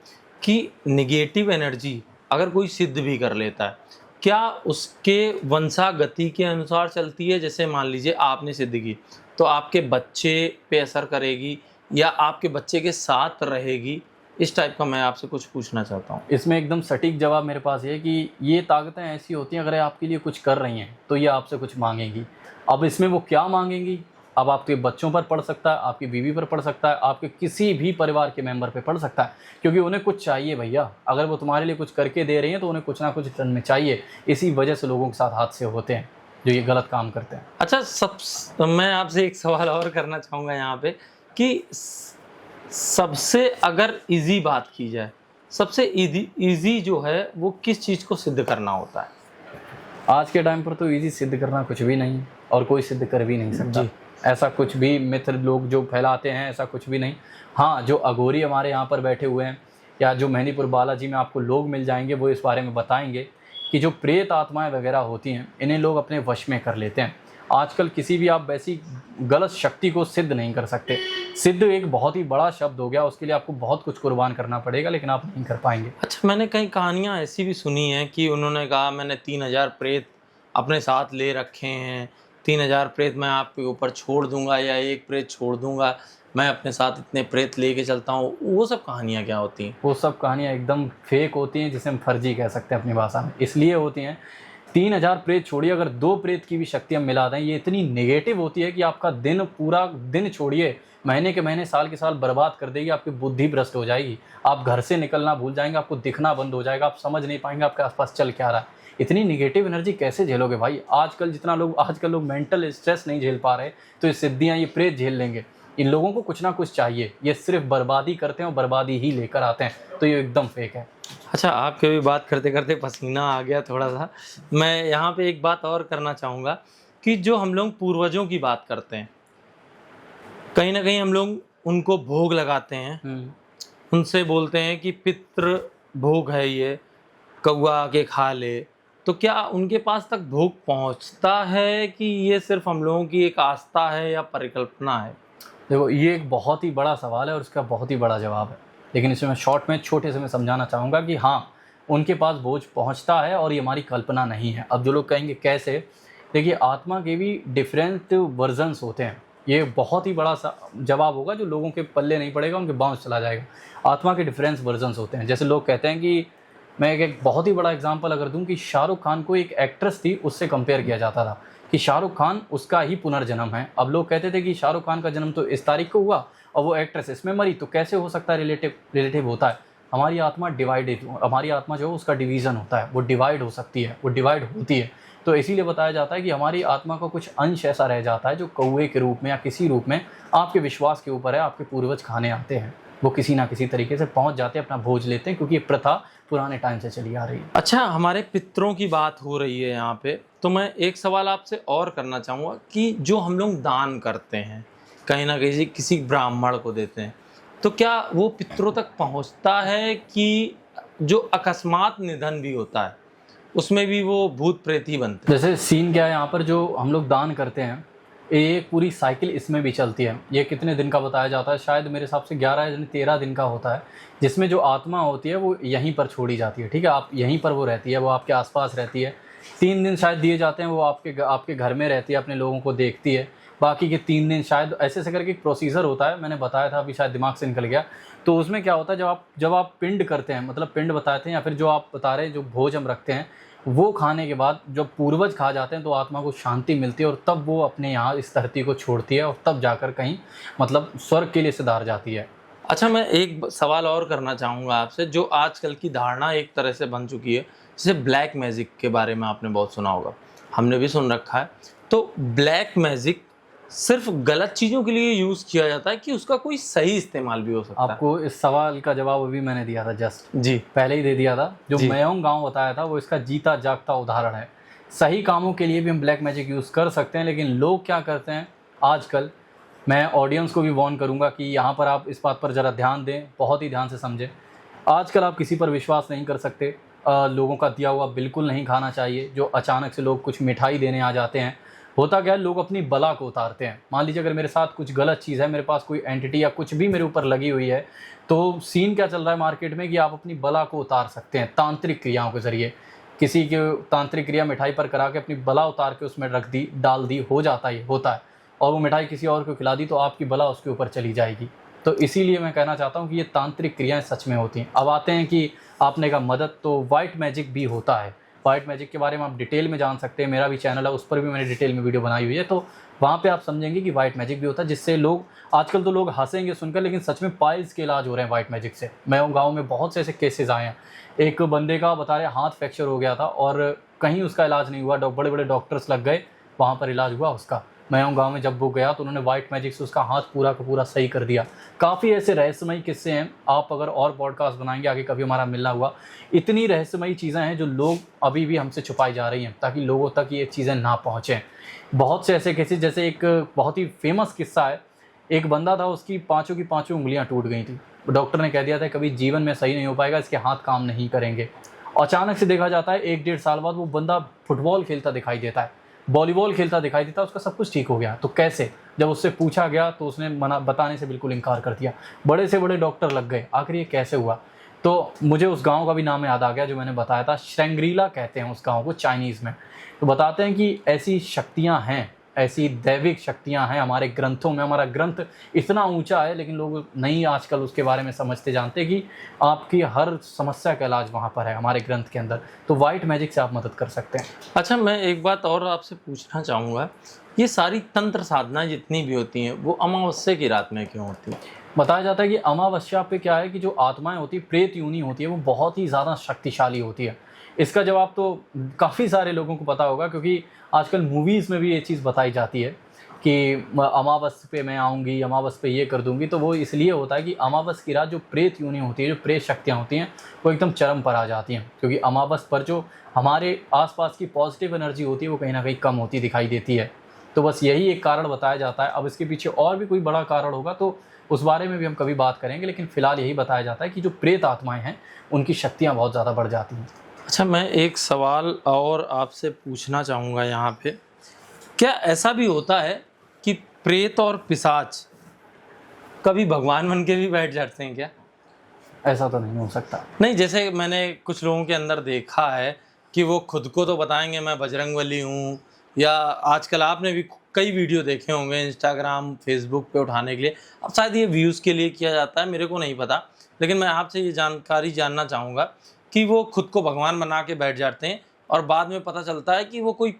कि नेगेटिव एनर्जी अगर कोई सिद्ध भी कर लेता है, क्या उसके वंशागति के अनुसार चलती है? जैसे मान लीजिए आपने सिद्ध की तो आपके बच्चे पे असर करेगी या आपके बच्चे के साथ रहेगी? इस टाइप का मैं आपसे कुछ पूछना चाहता हूँ। इसमें एकदम सटीक जवाब मेरे पास ये है कि ये ताकतें ऐसी होती हैं, अगर आपके लिए कुछ कर रही हैं तो ये आपसे कुछ मांगेंगी। अब इसमें वो क्या मांगेंगी, अब आपके बच्चों पर पड़ सकता है, आपकी बीवी पर पड़ सकता है, आपके किसी भी परिवार के मेंबर पे पड़ सकता है, क्योंकि उन्हें कुछ चाहिए भैया। अगर वो तुम्हारे लिए कुछ करके दे रही हैं तो उन्हें कुछ ना कुछ रिटर्न में चाहिए। इसी वजह से लोगों के साथ हादसे होते हैं जो ये गलत काम करते हैं। अच्छा, मैं आपसे एक सवाल और करना चाहूँगा यहाँ पे कि सबसे अगर इजी बात की जाए, सबसे इजी जो है वो किस चीज़ को सिद्ध करना होता है? आज के टाइम पर तो इजी सिद्ध करना कुछ भी नहीं है और कोई सिद्ध कर भी नहीं सकता। ऐसा कुछ भी मित्र लोग जो फैलाते हैं, ऐसा कुछ भी नहीं। हाँ, जो अघोरी हमारे यहाँ पर बैठे हुए हैं या जो मेहंदीपुर बालाजी में आपको लोग मिल जाएंगे, वो इस बारे में बताएंगे कि जो प्रेत आत्माएं वगैरह होती हैं, इन्हें लोग अपने वश में कर लेते हैं। आजकल किसी भी आप वैसी गलत शक्ति को सिद्ध नहीं कर सकते। सिद्ध एक बहुत ही बड़ा शब्द हो गया, उसके लिए आपको बहुत कुछ कुर्बान करना पड़ेगा, लेकिन आप नहीं कर पाएंगे। अच्छा, मैंने कई कहानियाँ ऐसी भी सुनी हैं कि उन्होंने कहा मैंने 3000 प्रेत अपने साथ ले रखे हैं, 3000 प्रेत मैं आपके ऊपर छोड़ दूंगा या एक प्रेत छोड़ दूंगा, मैं अपने साथ इतने प्रेत लेके चलता हूँ। वो सब कहानियाँ क्या होती हैं? वो सब कहानियाँ एकदम फेक होती हैं, जिसे हम फर्जी कह सकते हैं अपनी भाषा में। इसलिए होती हैं, 3000 प्रेत छोड़िए, अगर 2 प्रेत की भी शक्ति हम मिला दें, ये इतनी नेगेटिव होती है कि आपका दिन, पूरा दिन छोड़िए, महीने के महीने, साल के साल बर्बाद कर देगी। आपकी बुद्धि भ्रष्ट हो जाएगी, आप घर से निकलना भूल जाएंगे, आपको दिखना बंद हो जाएगा, आप समझ नहीं पाएंगे आपके आसपास चल क्या रहा है। इतनी निगेटिव एनर्जी कैसे झेलोगे भाई? आजकल लोग मेंटल स्ट्रेस नहीं झेल पा रहे, तो ये सिद्धियाँ, ये प्रेत झेल लेंगे। इन लोगों को कुछ ना कुछ चाहिए, ये सिर्फ बर्बादी करते हैं और बर्बादी ही लेकर आते हैं, तो ये एकदम फेक है। अच्छा, आपके भी बात करते करते पसीना आ गया थोड़ा सा। मैं यहाँ पे एक बात और करना चाहूँगा कि जो हम लोग पूर्वजों की बात करते हैं, कहीं ना कहीं हम लोग उनको भोग लगाते हैं, उनसे बोलते हैं कि पितृ भोग है ये, कौआ आके खा ले, तो क्या उनके पास तक भोग पहुंचता है कि ये सिर्फ हम लोगों की एक आस्था है या परिकल्पना है? देखो, ये एक बहुत ही बड़ा सवाल है और इसका बहुत ही बड़ा जवाब है, लेकिन इसमें मैं शॉर्ट में छोटे से मैं समझाना चाहूँगा कि हाँ, उनके पास बोझ पहुँचता है और ये हमारी कल्पना नहीं है। अब जो लोग कहेंगे कैसे, देखिए आत्मा के भी डिफरेंट वर्जन्स होते हैं। ये बहुत ही बड़ा सा जवाब होगा जो लोगों के पल्ले नहीं पड़ेगा, उनके बाउंस चला जाएगा। आत्मा के डिफरेंस वर्जन्स होते हैं। जैसे लोग कहते हैं कि मैं एक बहुत ही बड़ा एग्जांपल अगर दूं कि शाहरुख खान को एक एक्ट्रेस थी उससे कंपेयर किया जाता था कि शाहरुख खान उसका ही पुनर्जन्म है। अब लोग कहते थे कि शाहरुख खान का जन्म तो इस तारीख को हुआ और वो एक्ट्रेस इसमें मरी, तो कैसे हो सकता है, रिलेटिव होता है। हमारी आत्मा डिवाइडेड, हमारी आत्मा जो है उसका डिवीज़न होता है, वो डिवाइड हो सकती है, वो डिवाइड होती है। तो इसीलिए बताया जाता है कि हमारी आत्मा का कुछ अंश ऐसा रह जाता है जो कौवे के रूप में या किसी रूप में, आपके विश्वास के ऊपर है, आपके पूर्वज खाने आते हैं, वो किसी ना किसी तरीके से पहुंच जाते हैं, अपना भोज लेते हैं, क्योंकि ये प्रथा पुराने टाइम से चली आ रही है। अच्छा, हमारे पितरों की बात हो रही है यहाँ पे, तो मैं एक सवाल आपसे और करना चाहूँगा कि जो हम लोग दान करते हैं, कहीं ना कहीं किसी ब्राह्मण को देते हैं, तो क्या वो पितरों तक पहुँचता है कि जो अकस्मात निधन भी होता है उसमें भी वो भूत प्रेत ही बनते हैं? जैसे सीन क्या है यहाँ पर, जो हम लोग दान करते हैं, एक पूरी साइकिल इसमें भी चलती है। ये कितने दिन का बताया जाता है, शायद मेरे हिसाब से 11 या 13 दिन का होता है, जिसमें जो आत्मा होती है वो यहीं पर छोड़ी जाती है। ठीक है, आप यहीं पर वो रहती है, वो आपके आसपास रहती है। 3 दिन शायद दिए जाते हैं, वो आपके घर में रहती है, अपने लोगों को देखती है। बाकी के 3 दिन शायद ऐसे ऐसे करके एक प्रोसीजर होता है, मैंने बताया था, अभी शायद दिमाग से निकल गया। तो उसमें क्या होता है, जब आप पिंड करते हैं, मतलब पिंड बताते हैं, या फिर जो आप बता रहे हैं जो भोज हम रखते हैं, वो खाने के बाद जब पूर्वज खा जाते हैं तो आत्मा को शांति मिलती है और तब वो अपने यहाँ इस धरती को छोड़ती है और तब जाकर कहीं मतलब स्वर्ग के लिए सिधार जाती है। अच्छा, मैं एक सवाल और करना चाहूँगा आपसे, जो आजकल की धारणा एक तरह से बन चुकी है, जैसे ब्लैक मैजिक के बारे में आपने बहुत सुना होगा, हमने भी सुन रखा है। तो ब्लैक मैजिक सिर्फ गलत चीज़ों के लिए यूज़ किया जाता है कि उसका कोई सही इस्तेमाल भी हो सकता है? आपको इस सवाल का जवाब अभी मैंने दिया था, जस्ट जी, पहले ही दे दिया था। जो जी। मयोंग गांव बताया था वो इसका जीता जागता उदाहरण है। सही कामों के लिए भी हम ब्लैक मैजिक यूज़ कर सकते हैं, लेकिन लोग क्या करते हैं आजकल, मैं ऑडियंस को भी वार्न करूंगा कि यहाँ पर आप इस बात पर ज़रा ध्यान दें, बहुत ही ध्यान से समझें। आजकल आप किसी पर विश्वास नहीं कर सकते। लोगों का दिया हुआ बिल्कुल नहीं खाना चाहिए। जो अचानक से लोग कुछ मिठाई देने आ जाते हैं, होता क्या है, लोग अपनी बला को उतारते हैं। मान लीजिए अगर मेरे साथ कुछ गलत चीज़ है, मेरे पास कोई एंटिटी या कुछ भी मेरे ऊपर लगी हुई है, तो सीन क्या चल रहा है मार्केट में कि आप अपनी बला को उतार सकते हैं तांत्रिक क्रियाओं के ज़रिए। किसी के तांत्रिक क्रिया मिठाई पर करा के अपनी बला उतार के उसमें रख दी, डाल दी, हो जाता है, होता है, और वो मिठाई किसी और को खिला दी तो आपकी बला उसके ऊपर चली जाएगी। तो इसीलिए मैं कहना चाहता हूँ कि ये तांत्रिक क्रियाएँ सच में होती हैं। अब आते हैं कि आपने कहा मदद, तो वाइट मैजिक भी होता है। वाइट मैजिक के बारे में आप डिटेल में जान सकते हैं, मेरा भी चैनल है, उस पर भी मैंने डिटेल में वीडियो बनाई हुई है, तो वहाँ पे आप समझेंगे कि वाइट मैजिक भी होता है, जिससे लोग, आजकल तो लोग हंसेंगे सुनकर, लेकिन सच में पाइल्स के इलाज हो रहे हैं वाइट मैजिक से। मैं गाँव में बहुत से ऐसे केसेस आए हैं। एक बंदे का बता रहे हाथ फ्रैक्चर हो गया था और कहीं उसका इलाज नहीं हुआ, बड़े बड़े डॉक्टर्स लग गए, वहाँ पर इलाज हुआ उसका। मैं गाँव में जब वो गया तो उन्होंने वाइट मैजिक से उसका हाथ पूरा का पूरा सही कर दिया। काफ़ी ऐसे रहस्यमयी किस्से हैं, आप अगर और पॉडकास्ट बनाएंगे आगे, कभी हमारा मिलना हुआ, इतनी रहस्यमयी चीज़ें हैं जो लोग अभी भी हमसे छुपाई जा रही हैं ताकि लोगों तक ये चीज़ें ना पहुँचें। बहुत से ऐसे केसेस, जैसे एक बहुत ही फेमस किस्सा है, एक बंदा था, उसकी पाँचों की पाँचों उंगलियाँ टूट गई थी। डॉक्टर ने कह दिया था कभी जीवन में सही नहीं हो पाएगा, इसके हाथ काम नहीं करेंगे। अचानक से देखा जाता है 1-1.5 साल बाद वो बंदा फुटबॉल खेलता दिखाई देता है, वॉलीबॉल खेलता दिखाई देता है, उसका सब कुछ ठीक हो गया। तो कैसे? जब उससे पूछा गया तो उसने बताने से बिल्कुल इनकार कर दिया। बड़े से बड़े डॉक्टर लग गए, आखिर ये कैसे हुआ? तो मुझे उस गांव का भी नाम याद आ गया जो मैंने बताया था, शैंग्रीला कहते हैं उस गांव को चाइनीज़ में। तो बताते हैं कि ऐसी शक्तियां हैं, ऐसी दैविक शक्तियां हैं हमारे ग्रंथों में। हमारा ग्रंथ इतना ऊंचा है, लेकिन लोग नहीं आजकल उसके बारे में समझते, जानते कि आपकी हर समस्या का इलाज वहाँ पर है हमारे ग्रंथ के अंदर। तो वाइट मैजिक से आप मदद कर सकते हैं। अच्छा, मैं एक बात और आपसे पूछना चाहूँगा, ये सारी तंत्र साधना जितनी भी होती हैं वो अमावस्या की रात में क्यों होती हैं? बताया जाता है कि अमावस्या पे क्या है कि जो आत्माएं होती है, प्रेत योनि होती है, वो बहुत ही ज़्यादा शक्तिशाली होती है। इसका जवाब तो काफ़ी सारे लोगों को पता होगा, क्योंकि आजकल मूवीज़ में भी ये चीज़ बताई जाती है कि अमावस्या पे मैं आऊँगी, अमावस्या पे ये कर दूँगी। तो वो इसलिए होता है कि अमावस्या की रात जो प्रेत योनि होती है, जो प्रेत शक्तियाँ होती हैं, वो एकदम चरम पर आ जाती हैं, क्योंकि अमावस्या पर जो हमारे आसपास की पॉजिटिव एनर्जी होती है वो कहीं ना कहीं कम होती दिखाई देती है। तो बस यही एक कारण बताया जाता है। अब इसके पीछे और भी कोई बड़ा कारण होगा तो उस बारे में भी हम कभी बात करेंगे, लेकिन फ़िलहाल यही बताया जाता है कि जो प्रेत आत्माएँ हैं उनकी शक्तियाँ बहुत ज़्यादा बढ़ जाती हैं। अच्छा, मैं एक सवाल और आपसे पूछना चाहूँगा यहाँ पे, क्या ऐसा भी होता है कि प्रेत और पिशाच कभी भगवान बन के भी बैठ जाते हैं क्या? ऐसा तो नहीं हो सकता। नहीं, जैसे मैंने कुछ लोगों के अंदर देखा है कि वो खुद को तो बताएँगे मैं बजरंगबली हूँ, या आजकल आपने भी कई वीडियो देखे होंगे इंस्टाग्राम, फेसबुक पे उठाने के लिए। अब शायद ये व्यूज़ के लिए किया जाता है, मेरे को नहीं पता। लेकिन मैं आपसे ये जानकारी जानना चाहूँगा कि वो खुद को भगवान बना के बैठ जाते हैं और बाद में पता चलता है कि वो कोई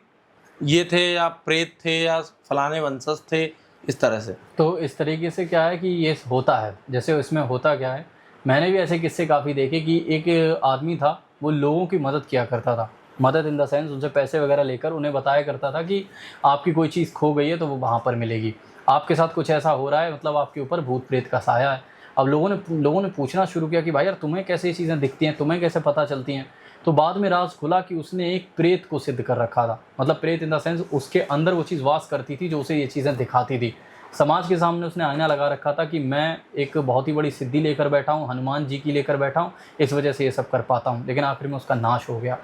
ये थे या प्रेत थे या फलाने वंशज थे, इस तरह से। तो इस तरीके से क्या है कि ये होता है, जैसे इसमें होता क्या है, मैंने भी ऐसे किस्से काफ़ी देखे कि एक आदमी था, वो लोगों की मदद किया करता था। मदद इन द सेंस उनसे पैसे वगैरह लेकर उन्हें बताया करता था कि आपकी कोई चीज़ खो गई है तो वो वहाँ पर मिलेगी। आपके साथ कुछ ऐसा हो रहा है, मतलब आपके ऊपर भूत प्रेत का साया है। अब लोगों ने पूछना शुरू किया कि भाई यार तुम्हें कैसे ये चीज़ें दिखती हैं, तुम्हें कैसे पता चलती हैं? तो बाद में राज़ खुला कि उसने एक प्रेत को सिद्ध कर रखा था। मतलब प्रेत इन द सेंस उसके अंदर वो चीज़ वास करती थी जो उसे ये चीज़ें दिखाती थी। समाज के सामने उसने आईना लगा रखा था कि मैं एक बहुत ही बड़ी सिद्धि लेकर बैठा हूँ, हनुमान जी की लेकर बैठा हूँ, इस वजह से ये सब कर पाता हूँ। लेकिन आखिर में उसका नाश हो गया।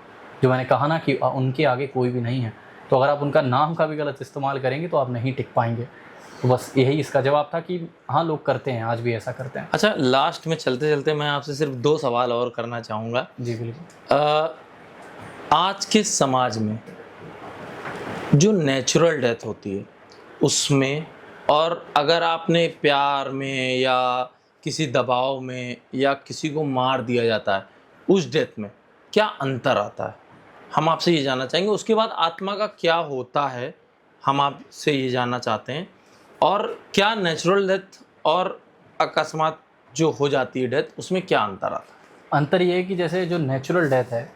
जो मैंने कहा ना कि उनके आगे कोई भी नहीं है। तो अगर आप उनका नाम का भी गलत इस्तेमाल करेंगे तो आप नहीं टिक पाएंगे। तो बस यही इसका जवाब था कि हाँ, लोग करते हैं, आज भी ऐसा करते हैं। अच्छा, लास्ट में चलते-चलते मैं आपसे सिर्फ 2 सवाल और करना चाहूँगा। जी बिल्कुल। आज के समाज में जो नेचुरल डेथ होती है उसमें, और अगर आपने प्यार में या किसी दबाव में या किसी को मार दिया जाता है, उस डेथ में क्या अंतर आता है? हम आपसे ये जानना चाहेंगे। उसके बाद आत्मा का क्या होता है, हम आपसे ये जानना चाहते हैं। और क्या नेचुरल डेथ और अकस्मात जो हो जाती है डेथ, उसमें क्या अंतर आता है? अंतर ये है कि जैसे जो नेचुरल डेथ है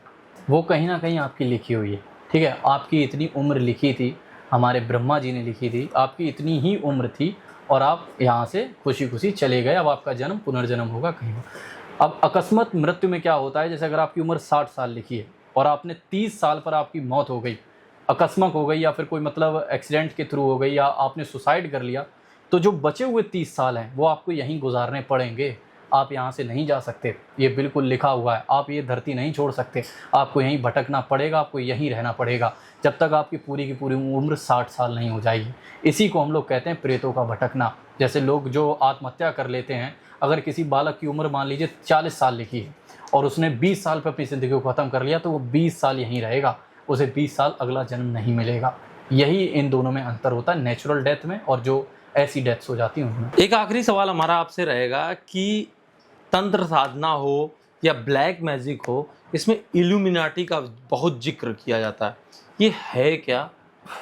वो कहीं ना कहीं आपकी लिखी हुई है। ठीक है, आपकी इतनी उम्र लिखी थी, हमारे ब्रह्मा जी ने लिखी थी, आपकी इतनी ही उम्र थी और आप यहाँ से खुशी खुशी चले गए। अब आपका जन्म पुनर्जन्म होगा कहीं और। अब अकस्मात मृत्यु में क्या होता है, जैसे अगर आपकी उम्र 60 साल लिखी है और आपने 30 साल पर आपकी मौत हो गई, अकस्मात हो गई या फिर कोई मतलब एक्सीडेंट के थ्रू हो गई या आपने सुसाइड कर लिया, तो जो बचे हुए 30 साल हैं वो आपको यहीं गुजारने पड़ेंगे। आप यहाँ से नहीं जा सकते, ये बिल्कुल लिखा हुआ है। आप ये धरती नहीं छोड़ सकते, आपको यहीं भटकना पड़ेगा, आपको यहीं रहना पड़ेगा जब तक आपकी पूरी की पूरी उम्र 60 साल नहीं हो जाएगी। इसी को हम लोग कहते हैं प्रेतों का भटकना। जैसे लोग जो आत्महत्या कर लेते हैं, अगर किसी बालक की उम्र मान लीजिए 40 साल लिखी है और उसने 20 साल पर अपनी ज़िंदगी को ख़त्म कर लिया, तो वो 20 साल यहीं रहेगा, उसे 20 साल अगला जन्म नहीं मिलेगा। यही इन दोनों में अंतर होता है, नेचुरल डेथ में और जो ऐसी डेथ्स हो जाती हैं उनमें। एक आखिरी सवाल हमारा आपसे रहेगा कि तंत्र साधना हो या ब्लैक मैजिक हो, इसमें इल्यूमिनाटी का बहुत जिक्र किया जाता है। ये है क्या,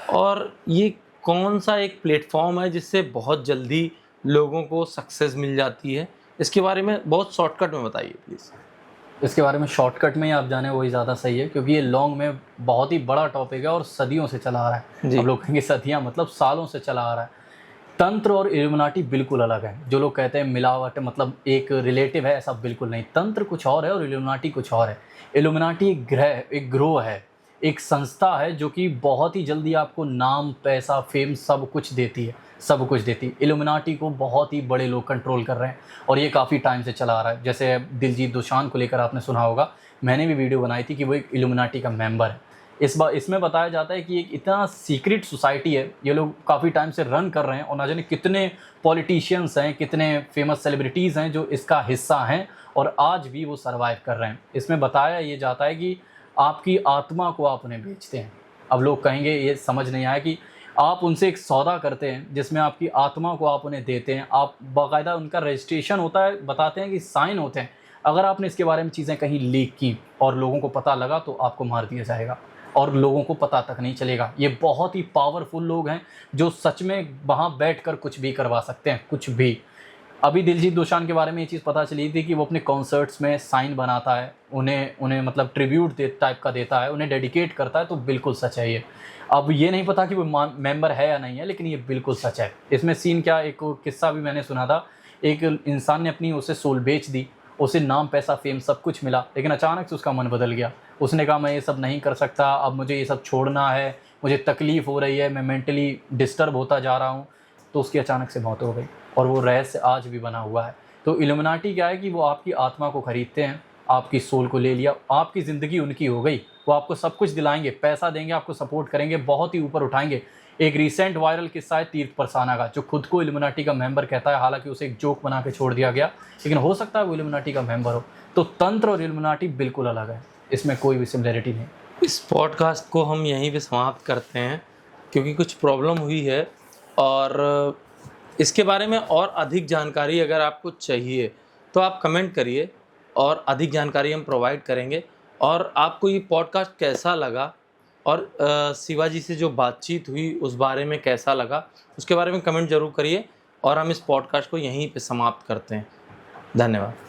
और ये कौन सा एक प्लेटफॉर्म है जिससे बहुत जल्दी लोगों को सक्सेस मिल जाती है? इसके बारे में बहुत शॉर्टकट में बताइए प्लीज़। इसके बारे में शॉर्टकट में ही आप जाने वही ज़्यादा सही है, क्योंकि ये लॉन्ग में बहुत ही बड़ा टॉपिक है और सदियों से चला आ रहा है। जी। अब लोग कहेंगे सदियाँ, मतलब सालों से चला आ रहा है। तंत्र और इल्यूमिनाटी बिल्कुल अलग है। जो लोग कहते हैं मिलावट मतलब एक रिलेटिव है, ऐसा बिल्कुल नहीं। तंत्र कुछ और है और इल्यूमिनाटी कुछ और है। इल्यूमिनाटी एक ग्रह, एक ग्रोह है, एक संस्था है जो कि बहुत ही जल्दी आपको नाम, पैसा, फेम सब कुछ देती है, सब कुछ देती है। इल्यूमिनाटी को बहुत ही बड़े लोग कंट्रोल कर रहे हैं और ये काफ़ी टाइम से चला आ रहा है। जैसे दिलजीत दोसांझ को लेकर आपने सुना होगा, मैंने भी वीडियो बनाई थी कि वो एक इल्यूमिनाटी का मेंबर है। इसमें बताया जाता है कि एक इतना सीक्रेट सोसाइटी है, ये लोग काफ़ी टाइम से रन कर रहे हैं और ना जाने कितने पॉलिटिशियंस हैं, कितने फेमस सेलिब्रिटीज़ हैं जो इसका हिस्सा हैं और आज भी वो सर्वाइव कर रहे हैं। इसमें बताया ये जाता है कि आपकी आत्मा को आप उन्हें बेचते हैं। अब लोग कहेंगे ये समझ नहीं आया कि आप उनसे एक सौदा करते हैं जिसमें आपकी आत्मा को आप उन्हें देते हैं। आप बाकायदा उनका रजिस्ट्रेशन होता है, बताते हैं कि साइन होते हैं। अगर आपने इसके बारे में चीज़ें कहीं लीक की और लोगों को पता लगा तो आपको मार दिया जाएगा और लोगों को पता तक नहीं चलेगा। ये बहुत ही पावरफुल लोग हैं जो सच में वहाँ बैठकर कुछ भी करवा सकते हैं, कुछ भी। अभी दिलजीत दोसांझ के बारे में ये चीज़ पता चली थी कि वो अपने कॉन्सर्ट्स में साइन बनाता है, उन्हें मतलब ट्रिब्यूट टाइप का देता है, उन्हें डेडिकेट करता है, तो बिल्कुल सच है ये। अब ये नहीं पता कि वो मेंबर है या नहीं है, लेकिन ये बिल्कुल सच है। इसमें सीन क्या, एक किस्सा भी मैंने सुना था। एक इंसान ने अपनी उसे सोल बेच दी, उसे नाम, पैसा, फेम सब कुछ मिला, लेकिन अचानक से उसका मन बदल गया। उसने कहा मैं ये सब नहीं कर सकता, अब मुझे ये सब छोड़ना है, मुझे तकलीफ़ हो रही है, मैं मेंटली डिस्टर्ब होता जा रहा हूँ। तो उसकी अचानक से मौत हो गई और वो रहस्य आज भी बना हुआ है। तो इल्यूमिनाटी क्या है कि वो आपकी आत्मा को खरीदते हैं आपकी सोल को ले लिया, आपकी ज़िंदगी उनकी हो गई। वो आपको सब कुछ दिलाएंगे, पैसा देंगे, आपको सपोर्ट करेंगे, बहुत ही ऊपर उठाएंगे। एक रिसेंट वायरल किस्सा है तीर्थ परसाना का, जो खुद को इल्यूमिनाटी का मेंबर कहता है, हालांकि उसे एक जोक बना के छोड़ दिया गया, लेकिन हो सकता है वो इल्यूमिनाटी का मेंबर हो। तो तंत्र और इल्यूमिनाटी बिल्कुल अलग है, इसमें कोई भी सिमिलरिटी नहीं। इस पॉडकास्ट को हम यहीं पे समाप्त करते हैं, क्योंकि कुछ प्रॉब्लम हुई है, और इसके बारे में और अधिक जानकारी अगर आपको चाहिए तो आप कमेंट करिए और अधिक जानकारी हम प्रोवाइड करेंगे। और आपको ये पॉडकास्ट कैसा लगा और शिवाजी से जो बातचीत हुई उस बारे में कैसा लगा, उसके बारे में कमेंट ज़रूर करिए। और हम इस पॉडकास्ट को यहीं पे समाप्त करते हैं। धन्यवाद।